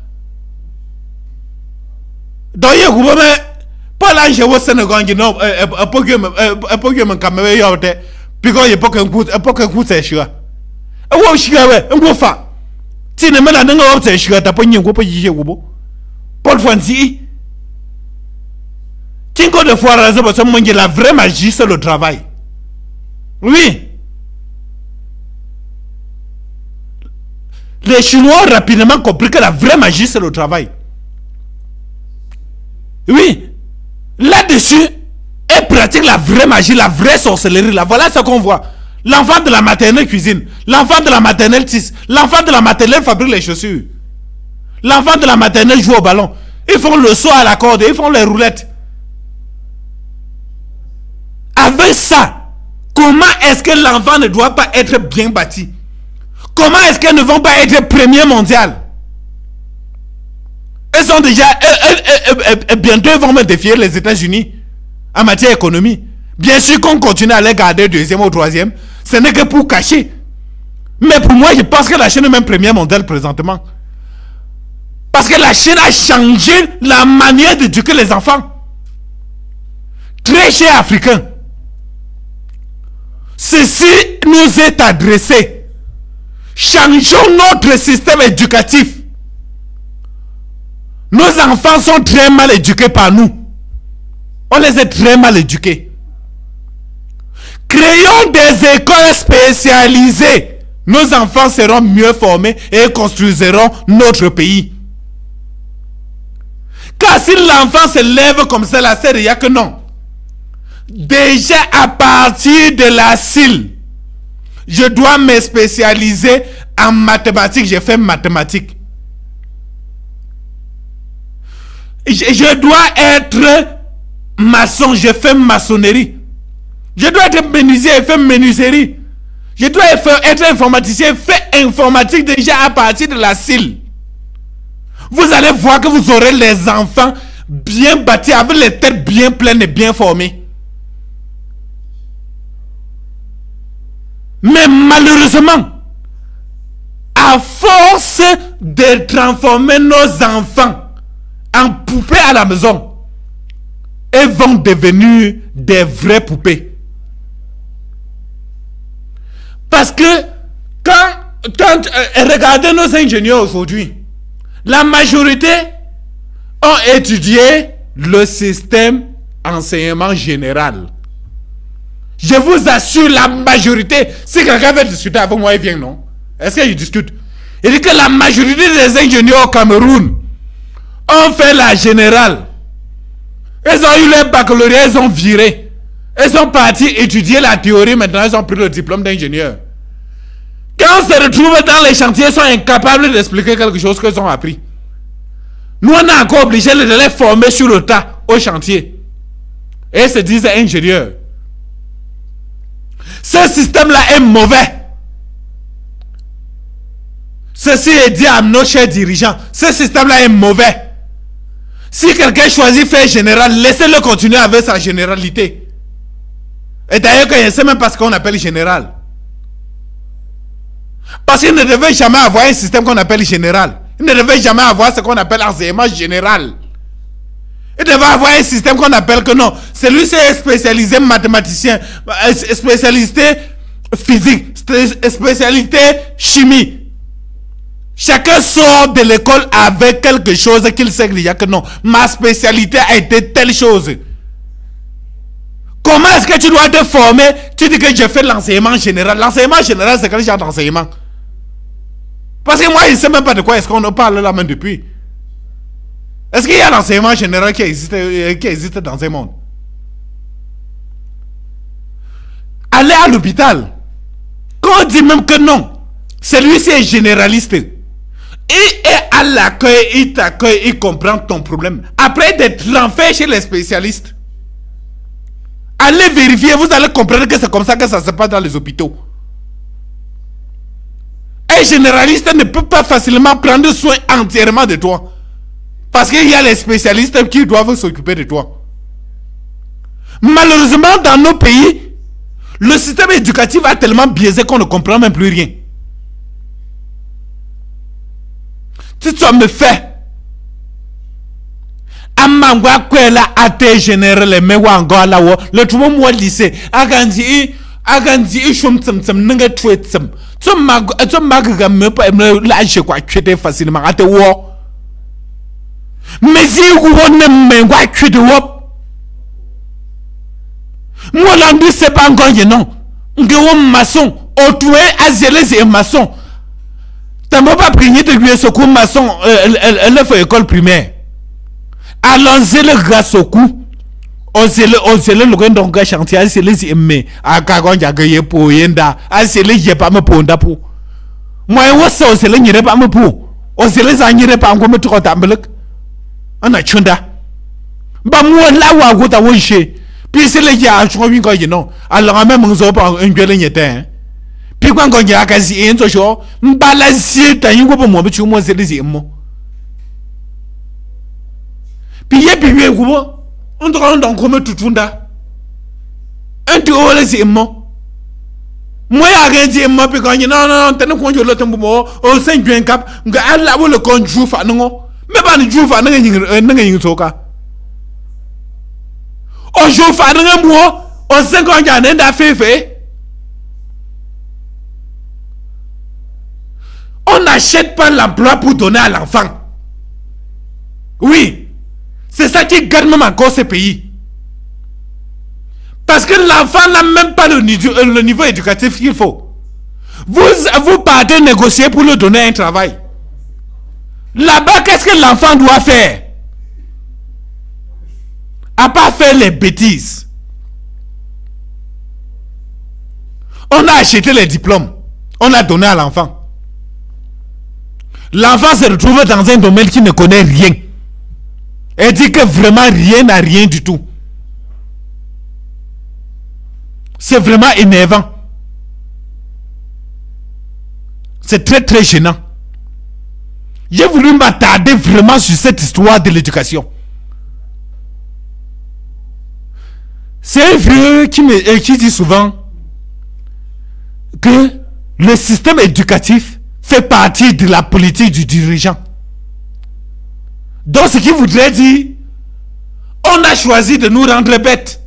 D'ailleurs, vous voyez, pas là, je vois Sénégal, non, un Pokémon caméra, yote. Puis quand il y a pas qu'un coup, c'est sûr. Un coup, un coup, fa. Si ne me l'a pas c'est sûr, t'as pas une coupe de Wubo. Paul Fancy. Kinko de fois, la vraie magie, c'est le travail. Oui. Les Chinois ont rapidement compris que la vraie magie, c'est le travail. Oui. Là-dessus, ils pratiquent la vraie magie, la vraie sorcellerie. Là, voilà ce qu'on voit. L'enfant de la maternelle cuisine. L'enfant de la maternelle tisse. L'enfant de la maternelle fabrique les chaussures. L'enfant de la maternelle joue au ballon. Ils font le saut à la corde. Ils font les roulettes. Avec ça, comment est-ce que l'enfant ne doit pas être bien bâti? Comment est-ce qu'ils ne vont pas être premier mondial? Ils sont déjà... bientôt, ils vont me défier les États-Unis en matière économie. Bien sûr qu'on continue à les garder deuxième ou troisième. Ce n'est que pour cacher. Mais pour moi, je pense que la Chine est même premier mondial présentement. Parce que la Chine a changé la manière d'éduquer les enfants. Très cher africain. Ceci nous est adressé. Changeons notre système éducatif. Nos enfants sont très mal éduqués par nous. On les a très mal éduqués. Créons des écoles spécialisées. Nos enfants seront mieux formés et construiront notre pays. Car si l'enfant se lève comme ça, la il n'y a que non. Déjà à partir de la CIL, je dois me spécialiser en mathématiques. J'ai fait mathématiques. Je dois être maçon. Je fais maçonnerie. Je dois être menuisier. Je fais menuiserie. Je dois être informaticien. Je fais informatique déjà à partir de la CIL. Vous allez voir que vous aurez les enfants bien bâtis, avec les têtes bien pleines et bien formées. Mais malheureusement, à force de transformer nos enfants en poupées à la maison, et vont devenir des vraies poupées. Parce que regardez nos ingénieurs aujourd'hui, la majorité ont étudié le système enseignement général. Je vous assure, la majorité, si quelqu'un veut discuter avec moi, il vient, non? Est-ce qu'il discute? Il dit que la majorité des ingénieurs au Cameroun ont fait la générale. Ils ont eu leur baccalauréat, ils ont viré. Ils sont partis étudier la théorie, maintenant ils ont pris le diplôme d'ingénieur. Quand on se retrouve dans les chantiers, ils sont incapables d'expliquer quelque chose qu'ils ont appris. Nous, on est encore obligé de les former sur le tas au chantier. Et ils se disent ingénieurs. Ce système-là est mauvais. Ceci est dit à nos chers dirigeants. Ce système-là est mauvais. Si quelqu'un choisit de faire général, laissez-le continuer avec sa généralité. Et d'ailleurs, je ne sais même pas ce qu'on appelle général. Parce qu'il ne devait jamais avoir un système qu'on appelle général. Il ne devait jamais avoir ce qu'on appelle enseignement général. Il devait avoir un système qu'on appelle que non. Celui-ci est spécialisé mathématicien, spécialité physique, spécialité chimie. Chacun sort de l'école avec quelque chose qu'il sait déjà que non. Ma spécialité a été telle chose. Comment est-ce que tu dois te former? Tu dis que j'ai fait l'enseignement général. L'enseignement général, c'est quel genre d'enseignement? Parce que moi, je ne sais même pas de quoi est-ce qu'on en parle là même depuis. Est-ce qu'il y a l'enseignement général qui existe dans ce monde? Allez à l'hôpital. Quand on dit même que non, celui-ci est généraliste. Il est à l'accueil, il t'accueille, il comprend ton problème. Après d'être renfermé chez les spécialistes, allez vérifier, vous allez comprendre que c'est comme ça que ça se passe dans les hôpitaux. Un généraliste ne peut pas facilement prendre soin entièrement de toi. Parce qu'il y a les spécialistes qui doivent s'occuper de toi. Malheureusement, dans nos pays, le système éducatif a tellement biaisé qu'on ne comprend même plus rien. Si tu me fais Amangwa kwela ate général mais wanga la wo le tout mo lycée agandi ishum tsam nanga tweet tsam to mag ga me pa la je kwa kwete facilement ate wo mais si vous ne me kwa kwete wo moi l'andu c'est pas encore non ngewo maçon otoué azelez et maçon t'as pas prié de lui ce coup maçon elle fait école primaire. Allons-y le gars au cou. On se le loin d'un gars chantier. C'est les aimés. À Kagon Jagaye pour Yenda. À se les pas me ponda pour. Moi, on se les n'irait pas me pour. On se les anierait pas encore me trop d'ambelek. On a chunda. Bah, moi, là où à goutte à woucher. Puis c'est les gars, je crois que non. Alors, même on s'en pas un gueule n'était. Puis quand on y a quasi un jour, m'balancier, t'as une coupe moi, mais tu moi, c'est les aimants. Puis on doit donc comme tout le monde. Un tu as les aimants. Moi, rien dit, moi, puis quand il y a non, t'as un conjoint l'autre mot, au 5 du cap, on là où le conjoint fa non. Mais pas le jour fa non, il soka. Au jour fa non, moi, au 5 ans, il y a un affaire. On n'achète pas l'emploi pour donner à l'enfant. Oui. C'est ça qui garde même encore ce pays. Parce que l'enfant n'a même pas le niveau éducatif qu'il faut. Vous partez négocier pour lui donner un travail. Là-bas, qu'est-ce que l'enfant doit faire? À part faire les bêtises. On a acheté les diplômes. On a donné à l'enfant. L'enfant se retrouve dans un domaine qui ne connaît rien. Et dit que vraiment rien n'a rien du tout. C'est vraiment énervant. C'est très très gênant. J'ai voulu m'attarder vraiment sur cette histoire de l'éducation. C'est un vieux qui dit souvent que le système éducatif fait partie de la politique du dirigeant. Donc, ce qui voudrait dire, On a choisi de nous rendre bêtes.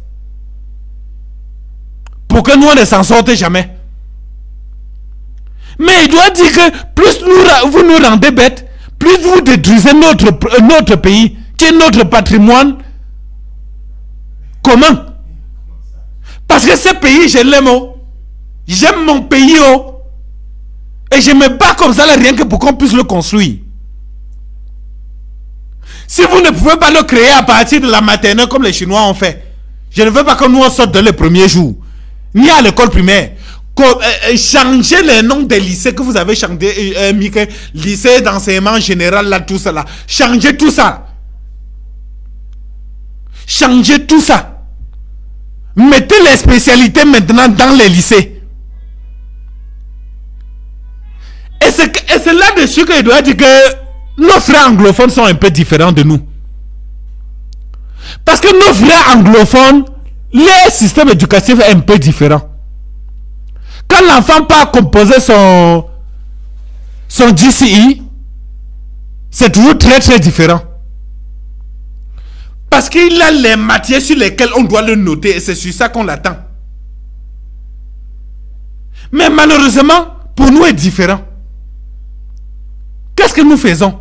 Pour que nous, on ne s'en sorte jamais. Mais il doit dire que plus vous nous rendez bêtes, plus vous détruisez notre pays, qui est notre patrimoine. Comment? Parce que ce pays, je l'aime. J'aime mon pays. Et je me bats comme ça, là, rien que pour qu'on puisse le construire. Si vous ne pouvez pas le créer à partir de la maternelle comme les Chinois ont fait, je ne veux pas que nous on sorte dans les premiers jours, ni à l'école primaire. Changez les noms des lycées que vous avez changé, lycée d'enseignement général, là, tout ça là. Changez tout ça. Changez tout ça. Mettez les spécialités maintenant dans les lycées. Et c'est là-dessus qu'il doit dire que nos frères anglophones sont un peu différents de nous. Parce que nos frères anglophones, leur système éducatif est un peu différent. Quand l'enfant part composer son GCE, c'est toujours très très différent. Parce qu'il a les matières sur lesquelles on doit le noter et c'est sur ça qu'on l'attend. Mais malheureusement, pour nous, c'est différent. Qu'est-ce que nous faisons?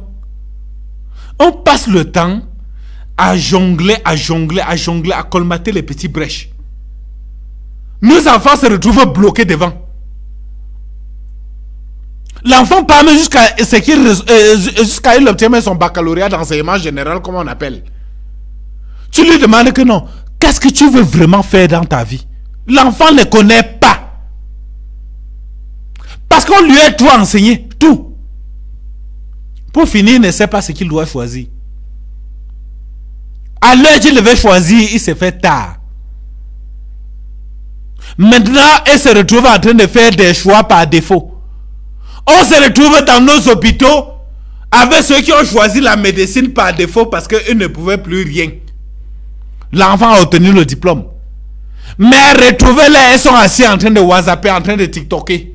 On passe le temps à jongler, à colmater les petites brèches. Nos enfants se retrouvent bloqués devant. L'enfant part même jusqu'à il obtient son baccalauréat d'enseignement général, comme on appelle. Tu lui demandes que non. Qu'est-ce que tu veux vraiment faire dans ta vie? L'enfant ne connaît pas. Parce qu'on lui a tout enseigné, tout. Pour finir, il ne sait pas ce qu'il doit choisir. À l'heure qu'il devait choisir, il s'est fait tard. Maintenant, il se retrouve en train de faire des choix par défaut. On se retrouve dans nos hôpitaux avec ceux qui ont choisi la médecine par défaut parce qu'ils ne pouvaient plus rien. L'enfant a obtenu le diplôme. Mais retrouvez-les, ils sont assis en train de whatsapper, en train de tiktoker.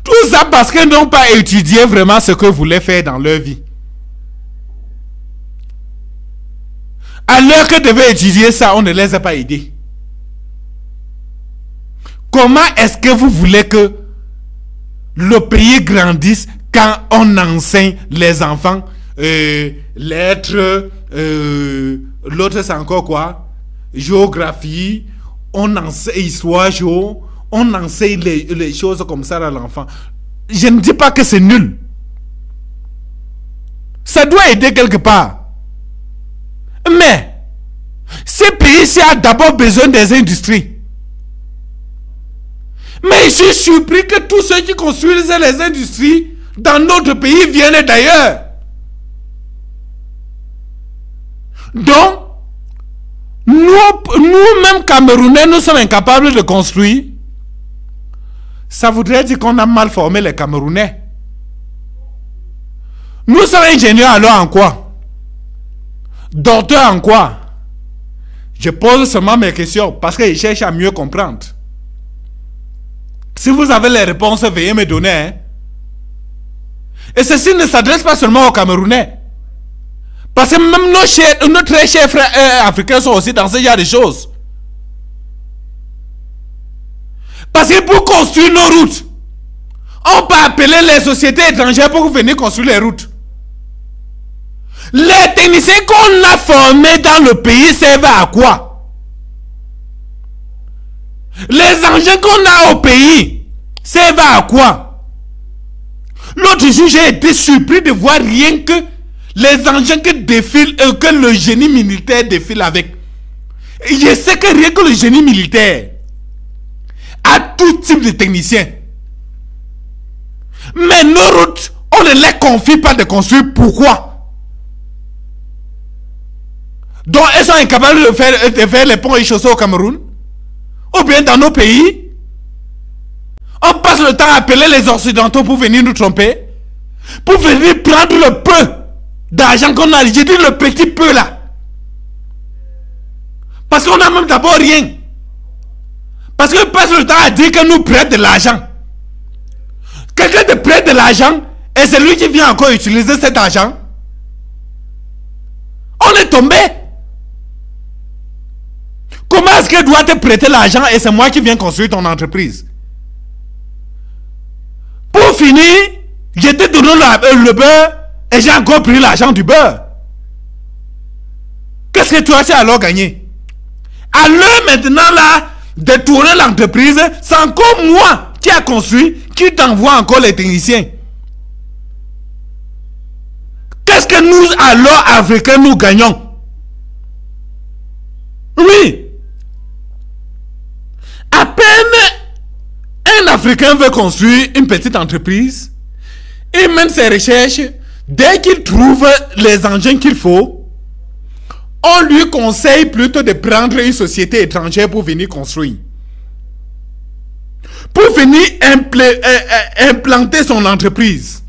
Tout ça parce qu'ils n'ont pas étudié vraiment ce qu'ils voulaient faire dans leur vie. À l'heure que devaient étudier ça, on ne les a pas aidés. Comment est-ce que vous voulez que le pays grandisse quand on enseigne les enfants lettres, l'autre c'est encore quoi? Géographie, on enseigne histoire, on enseigne les choses comme ça à l'enfant. Je ne dis pas que c'est nul. Ça doit aider quelque part. Mais, ce pays-ci a d'abord besoin des industries. Mais je suis surpris que tous ceux qui construisent les industries dans notre pays viennent d'ailleurs. Donc, nous-mêmes Camerounais, nous sommes incapables de construire. Ça voudrait dire qu'on a mal formé les Camerounais. Nous sommes ingénieurs alors en quoi? Docteurs en quoi? Je pose seulement mes questions parce que je cherche à mieux comprendre. Si vous avez les réponses, veuillez me donner. Hein? Et ceci ne s'adresse pas seulement aux Camerounais. Parce que même nos très chers frères africains sont aussi dans ce genre de choses. Parce que pour construire nos routes, on peut appeler les sociétés étrangères pour venir construire les routes. Les techniciens qu'on a formés dans le pays servent à quoi? Les engins qu'on a au pays servent à quoi? L'autre jour, j'ai été surpris de voir rien que les engins que le génie militaire défile avec. Et je sais que rien que le génie militaire a tout type de techniciens. Mais nos routes, on ne les confie pas de construire. Pourquoi? Donc, elles sont incapables de faire les ponts et chaussées au Cameroun? Ou bien dans nos pays? On passe le temps à appeler les Occidentaux pour venir nous tromper? Pour venir prendre le peu d'argent qu'on a. J'ai dit le petit peu là. Parce qu'on a même d'abord rien. Parce qu'on passe le temps à dire que nous prête de l'argent. Quelqu'un te prête de l'argent et c'est lui qui vient encore utiliser cet argent. On est tombé. Comment est-ce que doit te prêter l'argent et c'est moi qui viens construire ton entreprise? Pour finir, je t'ai donné le beurre et j'ai encore pris l'argent du beurre. Qu'est-ce que tu as alors gagné? À l'heure maintenant là de tourner l'entreprise, c'est encore moi qui a construit, qui t'envoie encore les techniciens. Qu'est-ce que nous alors Africains nous gagnons? Oui. À peine un Africain veut construire une petite entreprise, il mène ses recherches, dès qu'il trouve les engins qu'il faut, on lui conseille plutôt de prendre une société étrangère pour venir construire. Pour venir implanter son entreprise.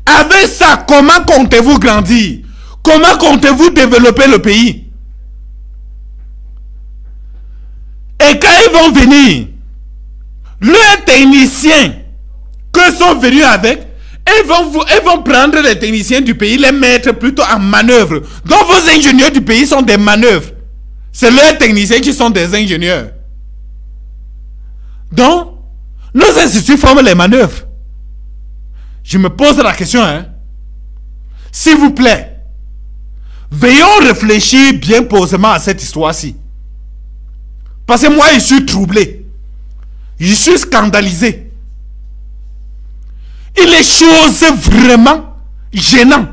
Avec ça, comment comptez-vous grandir? Comment comptez-vous développer le pays? Et quand ils vont venir, leurs techniciens que sont venus avec, ils vont prendre les techniciens du pays, les mettre plutôt en manœuvre. Donc vos ingénieurs du pays sont des manœuvres. C'est leurs techniciens qui sont des ingénieurs. Donc, nos instituts forment les manœuvres. Je me pose la question, hein. S'il vous plaît, veillons réfléchir bien posément à cette histoire-ci. Parce que moi, je suis troublé. Je suis scandalisé. Il est chose vraiment gênant.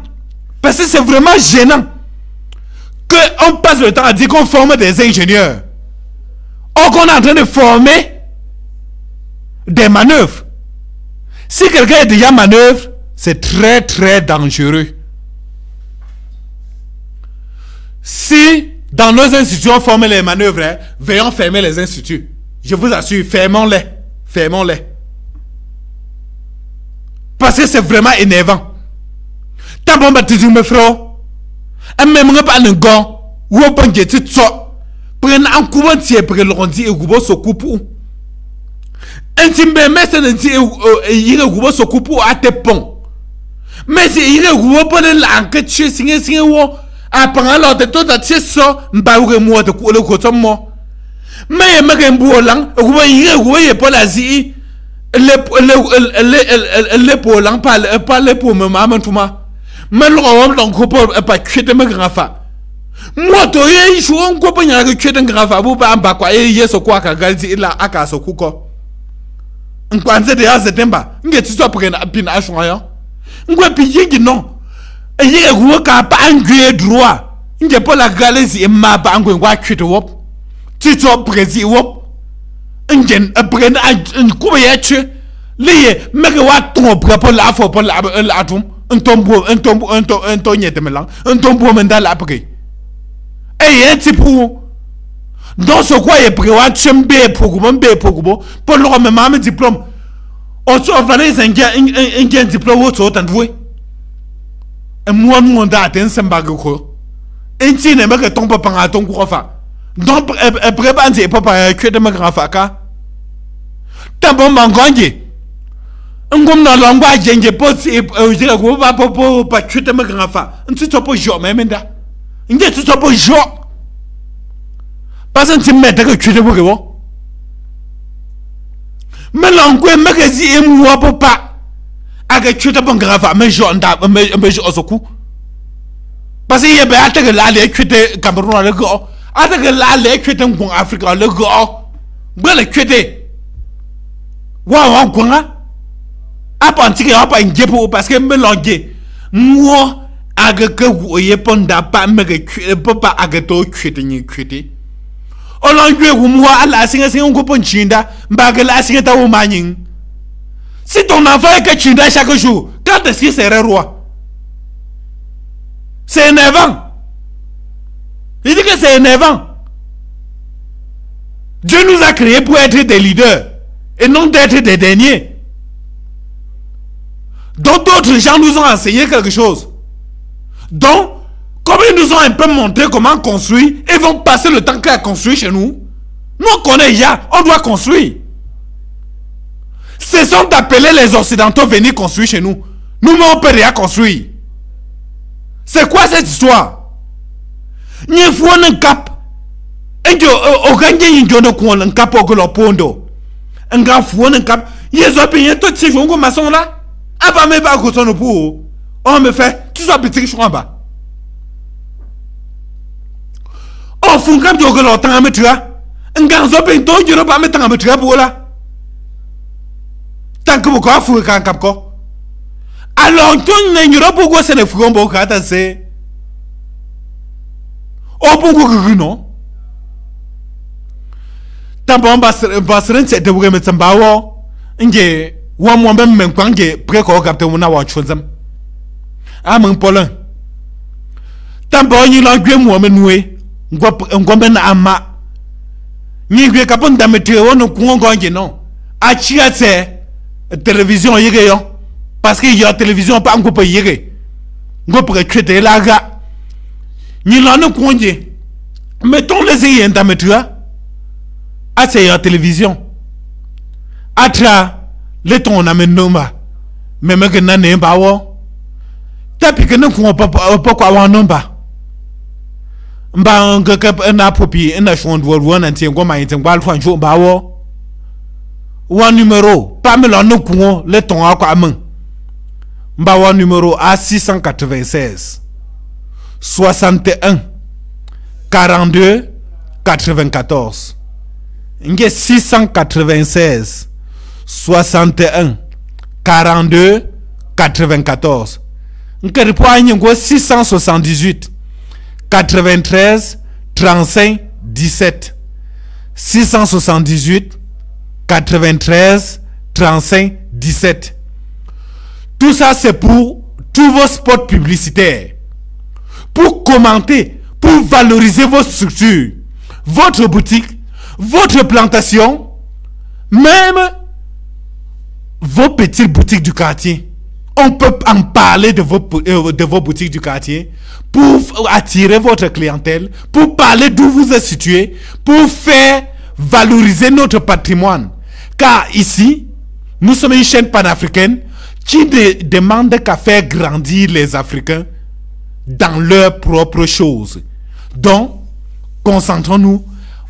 Parce que c'est vraiment gênant qu'on passe le temps à dire qu'on forme des ingénieurs. Or qu'on est en train de former des manœuvres. Si quelqu'un est déjà manœuvre, c'est très très dangereux. Si dans nos instituts on forme les manœuvres, hein, veillons fermer les instituts. Je vous assure, fermons-les. Fermons-les. Parce que c'est vraiment énervant. T'as bon baptisé me frère. Et même pas un gant. Ou un bon jet de ça. Prenez un coup de tiers pour le rendre et vous se coupe. Un timbe met un tiers et il vous se coupe à tes ponts. Mais si il vous prenez l'enquête chez Singé apprend l'ordre de tout à tiers ça. M'baoure moi de couler le côté moi. Mais il m'a un boulant. Vous voyez pas la zi. Les polans pas les pour me maman tout ma mais le roi donc pas quitter me grand fa moi to ye je on ko pas nya quitter grand fa bu ba ba kwa ye so kwa ka galzi ila aka so kuko nkwanze de ya September ngeti so prena pin ashwa ya ngwe pi yingi non e ye go ka pa angwe droit nge pas la galzi e ma ba ngwe ngwa quitter wop ti to prezi wop ngen prena un kuba yeche lié mais que wa ton pour la fo pour la atum un tombeau un tonyete melang un tombeau mendal après et un petit pour dans ce quoi est prévoir chembe pour le même même diplôme on se valait un diplôme autre autant doué et moi nous on date un sembago ko un ti ne me que ton papa a ton crofa donc prépare pas pas que de me grand faka ta bon mangonje ngom na longwa jenje posi ejira go ba popo pa chute me grand fa nti topo jo me menda nge tu topo jo pas un ti mette que chute bo go me longwe me que zi emu wa papa aga chute bon grand fa me jo nda me jo osoku parce que yebe ata que la le chute Cameroun le go ata que la le chute ngong Afrique le go bo le chute wa ngwa apanti que apa ngepo parce que me longue moi aga que woye ponda pa me que papa aga to kwete ni kwete o longue wo moi ala singa ngo ponchinda mbaga la singa ta wo manyin si ton enfant est que chinda chaque jour quand est-ce qu'il sera roi? C'est énervant. Il dit que c'est énervant. Dieu nous a créés pour être des leaders et non d'être des derniers. Donc d'autres gens nous ont enseigné quelque chose. Donc, comme ils nous ont un peu montré comment construire, ils vont passer le temps qu'à construire chez nous. Nous on connaît déjà, on doit construire. Cessons d'appeler les Occidentaux venir construire chez nous. Nous, on peut rien construire. C'est quoi cette histoire? N'y faut un cap. Au gagne de quoi un cap au golo pondo. Un gars fou un cap. Yes, on paye tout ces jours comme maçon là. Ah bah mais pas que son pour. On me fait tout ça petit je bas. Oh fou cap de golo temps à mettre là. Un gars on paye tout je ne pas mettre à mettre là pour là. Tant que vous quoi fou quand cap quoi. Alors tu n'es pas pourquoi c'est le fou bon quand c'est. Oh pourquoi que non? Tambon basren se de weme tsambawo nge wa mo bem men kwange preko kapte mo na wa chonzam amon polon tambo nyi lo gwe mo menwe ngombe na ama nyi gwe kapon da metre wono kungonge non a chia se télévision yige yo parce que y a télévision pas ngo pa yige ngo pour traiter la ga nyi lo no kunje mettons les yeux da metre à la télévision à le ton amène nomba mais que n'en pas wa tapi que nous ne pas quoi nomba mba que na popi na fond one and tiens goma iten bal fan jo ba wo one numéro pas me la no kuo le ton a quoi main mba one numéro a 696 61 42 94 Nge 696 61 42 94. Nge ripoanye ngo 678 93 35 17. 678 93 35 17. Tout ça c'est pour tous vos spots publicitaires. Pour commenter, pour valoriser vos structures, votre boutique, votre plantation, même vos petites boutiques du quartier. On peut en parler de vos boutiques du quartier pour attirer votre clientèle, pour parler d'où vous êtes situé, pour faire valoriser notre patrimoine. Car ici, nous sommes une chaîne panafricaine qui demande qu'à faire grandir les Africains dans leurs propres choses. Donc, concentrons-nous,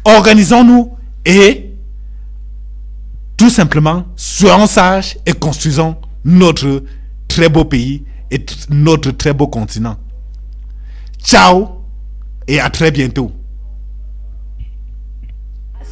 organisons-nous et tout simplement soyons sages et construisons notre très beau pays et notre très beau continent. Ciao et à très bientôt.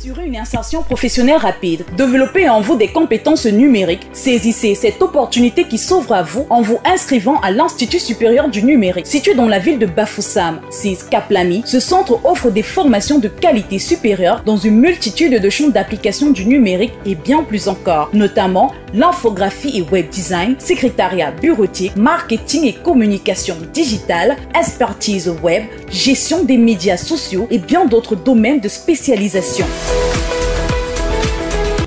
Assurer une insertion professionnelle rapide, développer en vous des compétences numériques, saisissez cette opportunité qui s'ouvre à vous en vous inscrivant à l'Institut supérieur du numérique. Situé dans la ville de Bafoussam, 6 Kaplami, ce centre offre des formations de qualité supérieure dans une multitude de champs d'application du numérique et bien plus encore, notamment l'infographie et web design, secrétariat bureautique, marketing et communication digitale, expertise web, gestion des médias sociaux et bien d'autres domaines de spécialisation.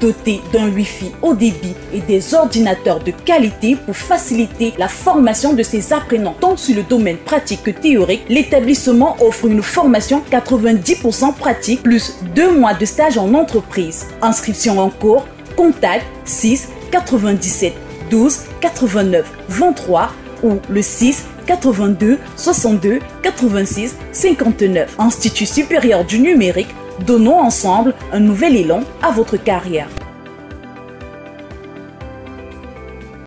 Doté d'un Wi-Fi haut débit et des ordinateurs de qualité pour faciliter la formation de ses apprenants tant sur le domaine pratique que théorique, l'établissement offre une formation 90% pratique plus 2 mois de stage en entreprise. Inscription en cours, contact 6 97 12 89 23 ou le 6 82 62 86 59. Institut supérieur du numérique, donnons ensemble un nouvel élan à votre carrière.